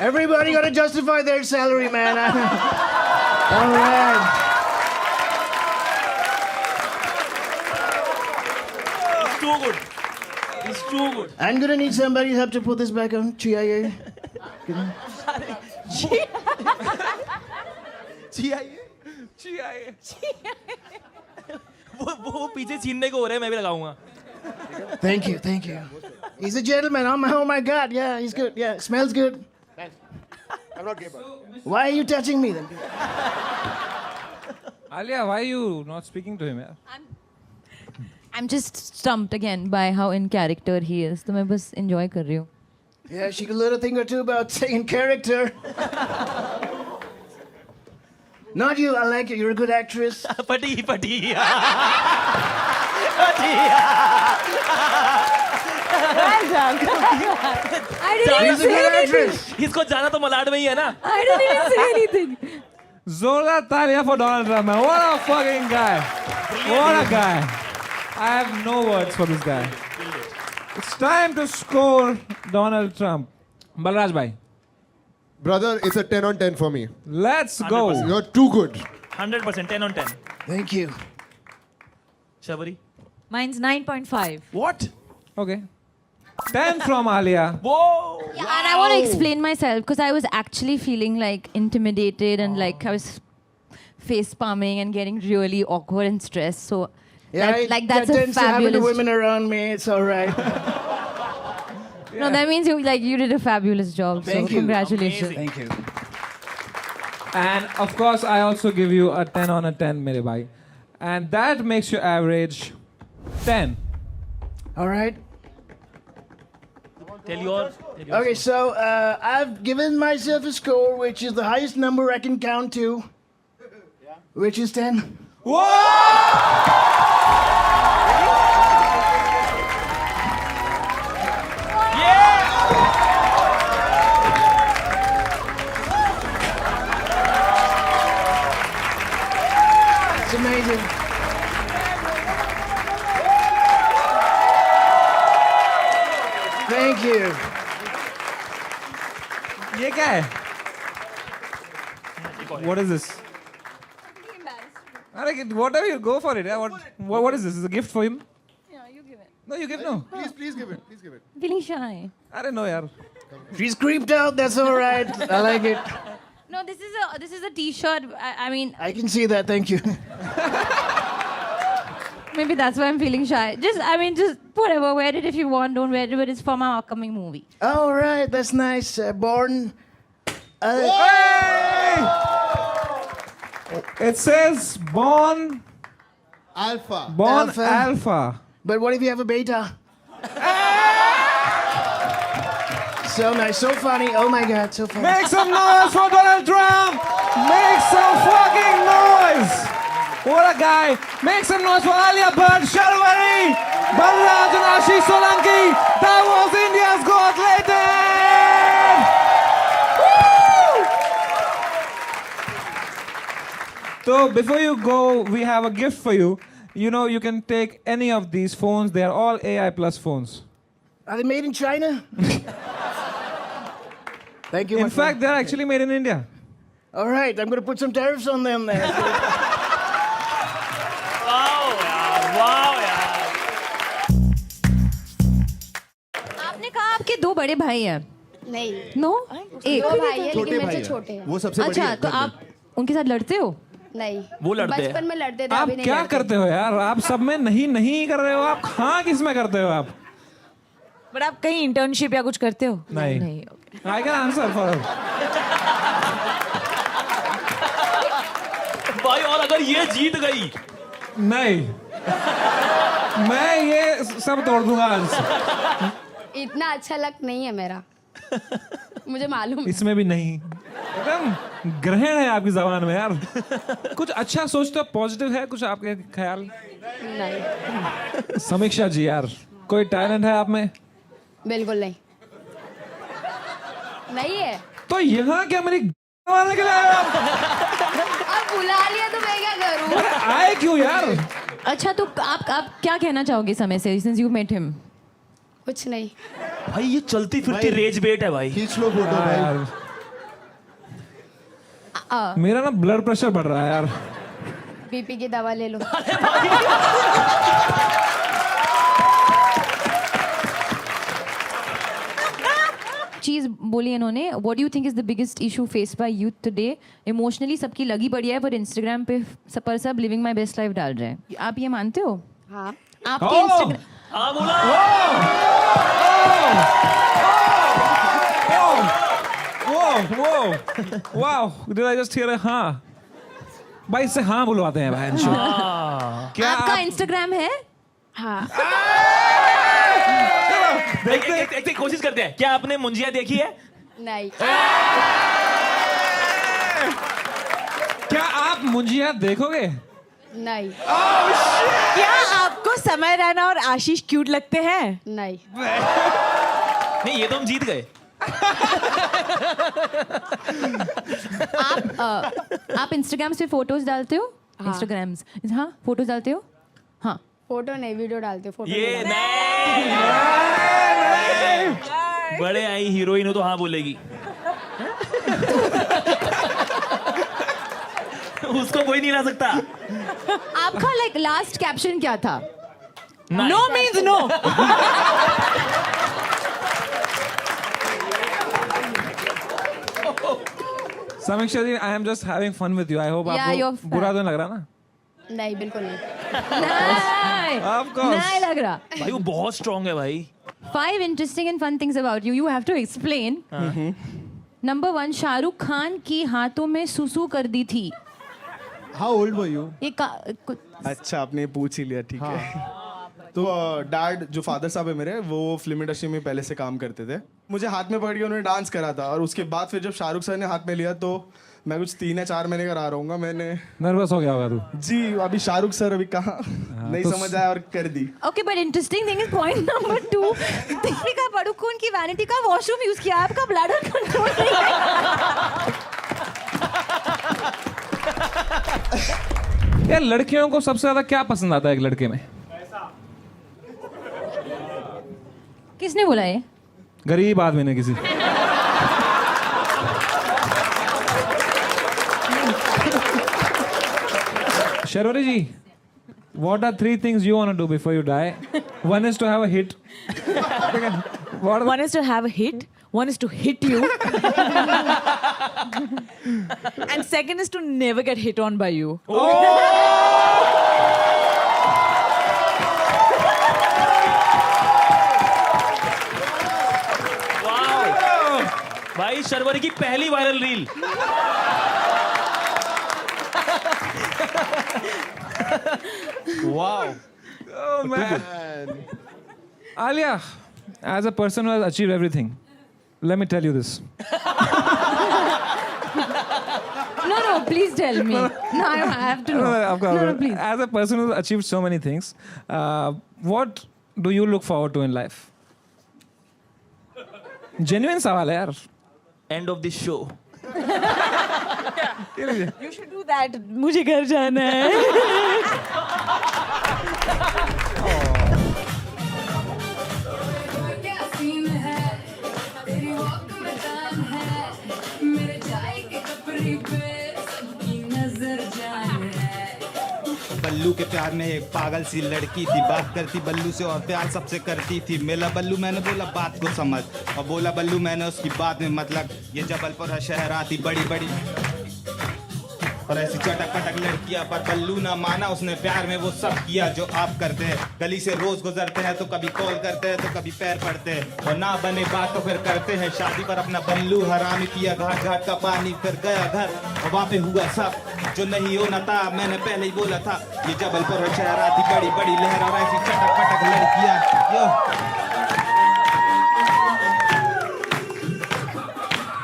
Speaker 10: Everybody got to justify their salary, man. All right.
Speaker 6: It's too good. It's too good.
Speaker 10: I'm going to need somebody's help to put this back on. CIA.
Speaker 6: वो पीछे छीनने को हो रहा है मैं भी लगाऊंगा.
Speaker 10: Thank you. Thank you. He's a gentleman. Oh my God. Yeah, he's good. Yeah, smells good.
Speaker 4: I'm not gay, bro.
Speaker 10: Why are you touching me then?
Speaker 1: Alia, why are you not speaking to him? Yeah?
Speaker 2: I'm just stumped again by how in character he is. तो मैं बस enjoy कर रही हूँ.
Speaker 10: Yeah, she could learn a thing or two about saying character. Not you. I like it. You're a good actress.
Speaker 6: पटी पटी.
Speaker 3: I didn't even
Speaker 10: She's a
Speaker 3: say
Speaker 10: good
Speaker 3: anything.
Speaker 10: actress.
Speaker 6: इसको जाना तो मलाड में ही है ना.
Speaker 3: I didn't even say anything.
Speaker 1: Zola Talia for Donald Trump, man. What a fucking guy. What a guy. I have no words for this guy. It's time to score Donald Trump. Balraj bhai,
Speaker 4: Brother, it's a 10 on 10 for me.
Speaker 1: let's go.
Speaker 6: 100%.
Speaker 4: You're too good.
Speaker 6: 100%, 10 on 10.
Speaker 10: Thank you.
Speaker 6: Shabari.
Speaker 3: Mine's 9.5.
Speaker 6: What?
Speaker 1: Okay. 10 from Alia.
Speaker 6: Whoa.
Speaker 2: Yeah, and I want to explain myself because I was actually feeling like intimidated and like I was face palming and getting really awkward and stressed. So
Speaker 10: Yeah,
Speaker 2: like that's
Speaker 10: that
Speaker 2: a
Speaker 10: tends to happen to
Speaker 2: fabulous.
Speaker 10: women around me. It's all right.
Speaker 2: No, that means you did a fabulous job.
Speaker 10: Thank
Speaker 2: so
Speaker 10: you.
Speaker 2: congratulations.
Speaker 6: Amazing.
Speaker 10: Thank you.
Speaker 1: And of course, I also give you a 10 on a 10, mere bhai. And that makes your average 10.
Speaker 10: All right.
Speaker 6: Tell your.
Speaker 10: Okay, so I've given myself a score which is the highest number I can count to, which is 10. It's amazing. Thank you.
Speaker 1: ये क्या है? What is this? Whatever you go for it. Yeah? What is this? Is it a gift for him?
Speaker 2: Yeah, you give it.
Speaker 1: No, you give no.
Speaker 4: Please give it. Please give it.
Speaker 2: Feeling shy.
Speaker 1: I don't know, yaar.
Speaker 10: She's creeped out. That's all right. I like it.
Speaker 2: No, this is a T-shirt. I mean,
Speaker 10: I can see that. Thank you.
Speaker 2: maybe that's why I'm feeling shy. Just whatever. Wear it if you want. Don't wear it. But it's for my upcoming movie.
Speaker 10: All right. That's nice. Born.
Speaker 1: It says born
Speaker 4: Alpha.
Speaker 1: Alpha.
Speaker 10: But what if you have a beta? So nice, so funny. Oh my God, so funny.
Speaker 1: Make some noise for Donald Trump! Make some fucking noise! What a guy! Make some noise for Alia Bhatt, Sharwari, Balraj and Ashish Solanki! That was India's Got Latent! Woo! So before you go, we have a gift for you. You know, you can take any of these phones. They are all AI plus phones.
Speaker 10: Are they made in China? Thank you.
Speaker 1: In fact, they're actually made in India.
Speaker 10: All right, I'm going to put some tariffs on them then.
Speaker 2: आपने कहा आपके 2 बड़े भाई हैं.
Speaker 11: नहीं
Speaker 2: no एक.
Speaker 11: 2 भाई है लेकिन मेरे से छोटे हैं.
Speaker 4: वो सबसे बड़ी
Speaker 2: अच्छा
Speaker 4: है
Speaker 2: तो
Speaker 4: घर में।
Speaker 2: आप उनके साथ लड़ते हो?
Speaker 11: नहीं
Speaker 6: वो लड़ते हैं.
Speaker 11: बचपन में लड़ते थे
Speaker 1: आप
Speaker 11: अभी नहीं
Speaker 1: क्या
Speaker 11: लड़ते.
Speaker 1: करते हो यार? आप सब में नहीं नहीं कर रहे हो. आप हाँ किस में करते हो आप?
Speaker 3: बट आप कहीं इंटर्नशिप या कुछ करते हो?
Speaker 1: नहीं.
Speaker 3: नहीं.
Speaker 1: आई कैन आंसर फॉर
Speaker 6: भाई और अगर ये जीत गई
Speaker 1: नहीं. मैं ये सब तोड़ दूंगा आज.
Speaker 11: इतना अच्छा लक नहीं है मेरा. मुझे मालूम है.
Speaker 1: इसमें भी नहीं. एकदम ग्रहण है आपकी जबान में यार. कुछ अच्छा सोचते हो, पॉजिटिव है कुछ आपके ख्याल?
Speaker 11: नहीं
Speaker 1: समीक्षा जी यार, कोई टैलेंट है आप में?
Speaker 11: बिल्कुल नहीं. नहीं है.
Speaker 1: तो यहाँ क्या मेरी मारने के लिए आए आप?
Speaker 11: अब बुला लिया तो मैं क्या करूं?
Speaker 1: आए क्यों यार?
Speaker 2: अच्छा तो आप क्या कहना चाहोगे समय से since you met him?
Speaker 11: कुछ नहीं.
Speaker 6: भाई ये चलती फिरती रेज बेट है भाई.
Speaker 4: खींच लो फोटो भाई.
Speaker 1: यार मेरा ना ब्लड प्रेशर बढ़ रहा है यार.
Speaker 11: बीपी की दवा ले लो.
Speaker 2: चीज बोली इन्होंने. What do you think is the biggest issue faced by youth today? Emotionally सबकी लगी पड़ी है पर इंस्टाग्राम पे पर सब लिविंग माय बेस्ट लाइफ डाल रहे हैं. आप ये मानते हो?
Speaker 11: हाँ.
Speaker 2: आपके इंस्टाग्राम
Speaker 6: हाँ बोला.
Speaker 1: Whoa! Wow! Did I just hear a हाँ? भाई इससे हाँ बुलवाते हैं भाई. क्या
Speaker 2: आपका इंस्टाग्राम है?
Speaker 11: हाँ.
Speaker 6: एक कोशिश करते हैं. क्या आपने मुंजिया देखी है?
Speaker 11: नहीं.
Speaker 1: क्या आप मुंजिया देखोगे?
Speaker 11: नहीं.
Speaker 3: क्या आपको समय रैना और आशीष क्यूट लगते हैं?
Speaker 11: नहीं.
Speaker 6: नहीं ये तो हम जीत गए.
Speaker 2: आप इंस्टाग्राम से फोटोज डालते हो? इंस्टाग्राम्स हाँ फोटोज डालते हो? हाँ.
Speaker 11: फोटो नहीं वीडियो डालते. फोटो
Speaker 6: ये
Speaker 11: नहीं.
Speaker 6: नहीं. बड़े आई हीरोइन हो तो हाँ बोलेगी. उसको कोई नहीं ला सकता.
Speaker 2: आपका लाइक लास्ट कैप्शन क्या था?
Speaker 3: No means no.
Speaker 1: Samiksha ji, I am just having fun with you. I hope
Speaker 2: Yeah,
Speaker 1: आपको
Speaker 2: you're
Speaker 1: बुरा तो नहीं लग रहा ना?
Speaker 11: नहीं बिल्कुल नहीं.
Speaker 1: Of course.
Speaker 2: नहीं लग रहा.
Speaker 6: भाई वो बहुत स्ट्रांग है भाई.
Speaker 2: 5 interesting and fun things about you. You have to explain. Number 1, Shahrukh Khan की हाथों में सुसु कर दी थी.
Speaker 4: How old were you?
Speaker 2: ये
Speaker 12: अच्छा आपने पूछ ही लिया. ठीक है. तो डैड जो फादर साहब है मेरे, वो फिल्म इंडस्ट्री में पहले से काम करते थे. मुझे हाथ में पकड़ के उन्होंने डांस करा था और उसके बाद फिर जब शाहरुख सर ने हाथ में लिया तो मैं कुछ 3 या 4 महीने का रहा रहूँगा. मैंने
Speaker 1: नर्वस हो गया होगा तू.
Speaker 12: जी अभी शाहरुख सर अभी कहाँ नहीं
Speaker 1: तो
Speaker 12: समझ आया और कर दी.
Speaker 2: Okay, but interesting thing is point number 2. Deepika Padukone की वैनिटी का वॉशरूम यूज किया. आपका ब्लैडर कंट्रोल नहीं है.
Speaker 1: यार लड़कियों को सबसे ज्यादा क्या पसंद आता है एक लड़के में?
Speaker 2: किसने बोला ये?
Speaker 1: गरीब आदमी ने किसी. Sharwari ji, what are 3 things you want to do before you die? 1 is to have a hit. What?
Speaker 3: 1 is to have a hit. 1 is to hit you. And 2nd is to never get hit on by you.
Speaker 6: भाई शर्वरी की पहली viral reel.
Speaker 1: Oh man. Alia, as a person who has achieved everything, let me tell you this.
Speaker 2: No, please tell me. No, I have to know.
Speaker 1: Of course.
Speaker 2: No, please.
Speaker 1: As a person who's achieved so many things, what do you look forward to in life? Genuine सवाल है यार.
Speaker 6: End of this show.
Speaker 3: You should do that. मुझे घर जाना है.
Speaker 13: बल्लू के प्यार में एक पागल सी लड़की थी, बात करती बल्लू से और प्यार सबसे करती थी. मिला बल्लू, मैंने बोला बात को समझ, और बोला बल्लू मैंने उसकी बात में मतलब, ये जबलपुर है शहर आती बड़ी बड़ी और ऐसी चटक पटक लड़कियां, पर बल्लू ना माना, उसने प्यार में वो सब किया जो आप करते हैं. गली से रोज गुजरते हैं तो कभी कॉल करते हैं तो कभी पैर पड़ते हैं, और ना बने बात तो फिर करते हैं शादी पर अपना बल्लू हरामी. पिया घाट घाट का पानी, फिर गया घर और वहाँ पे हुआ सब जो नहीं होना था. मैंने पहले ही बोला था, ये जबलपुर है शहर आती बड़ी बड़ी लहर और ऐसी चटक पटक लड़कियां.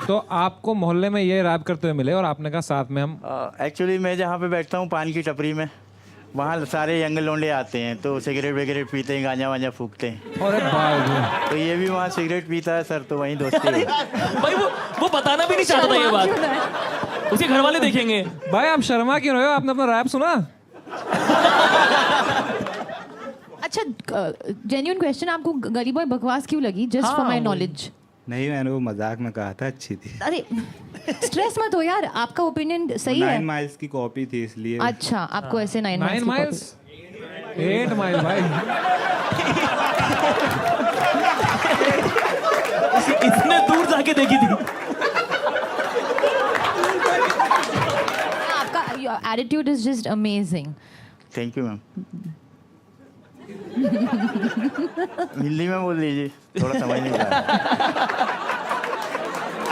Speaker 1: तो आपको मोहल्ले में ये रैप करते हुए मिले और आपने कहा साथ में हम.
Speaker 14: एक्चुअली मैं जहाँ पे बैठता हूँ पान की टपरी में, वहाँ सारे यंग लोंडे आते हैं तो सिगरेट वगैरह पीते हैं, गांजा वांजा फूकते हैं.
Speaker 1: अरे भाई,
Speaker 14: तो ये भी वहाँ सिगरेट पीता है सर, तो वहीं दोस्ती है.
Speaker 6: भाई वो बताना भी नहीं चाहता था ये बात. उसके घर वाले देखेंगे.
Speaker 1: भाई आप शर्मा क्यों रहे हो? आपने अपना रैप सुना?
Speaker 2: अच्छा, जेन्युइन क्वेश्चन, आपको गली बॉय बकवास क्यों लगी? Just for my knowledge.
Speaker 13: नहीं, मैंने वो मजाक में कहा था, अच्छी थी.
Speaker 2: अरे स्ट्रेस मत हो यार, आपका ओपिनियन सही है.
Speaker 13: 9 माइल्स की कॉपी थी इसलिए.
Speaker 2: अच्छा, आपको ऐसे 9
Speaker 1: माइल्स 8 माइल भाई.
Speaker 6: इतने दूर जाके देखी थी.
Speaker 2: आपका attitude is just amazing.
Speaker 14: Thank you ma'am. Hindi में बोल लीजिए, थोड़ा समझ नहीं पा रहा.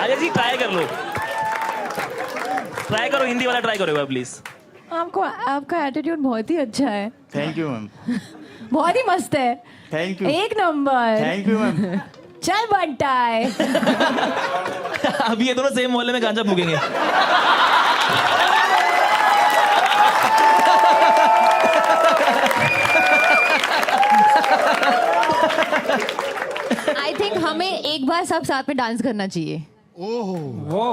Speaker 6: आलिया जी ट्राई कर लो, ट्राई करो, हिंदी वाला ट्राई करो प्लीज.
Speaker 2: आपको आपका एटीट्यूड बहुत ही अच्छा है.
Speaker 14: Thank you ma'am.
Speaker 2: बहुत ही मस्त है.
Speaker 14: Thank you.
Speaker 2: एक नंबर.
Speaker 14: Thank you ma'am.
Speaker 2: चल बंटाए.
Speaker 6: अभी ये दोनों सेम मोहल्ले में गांजा फूकेंगे.
Speaker 2: आई थिंक हमें एक बार सब साथ में डांस करना चाहिए.
Speaker 1: वो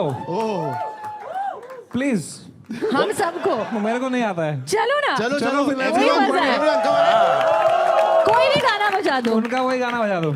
Speaker 1: प्लीज.
Speaker 2: हम सबको.
Speaker 1: मेरे को नहीं आता है.
Speaker 2: चलो ना.
Speaker 4: चलो
Speaker 2: वही मजा है. कोई भी गाना बजा दो.
Speaker 1: उनका वही गाना बजा दो.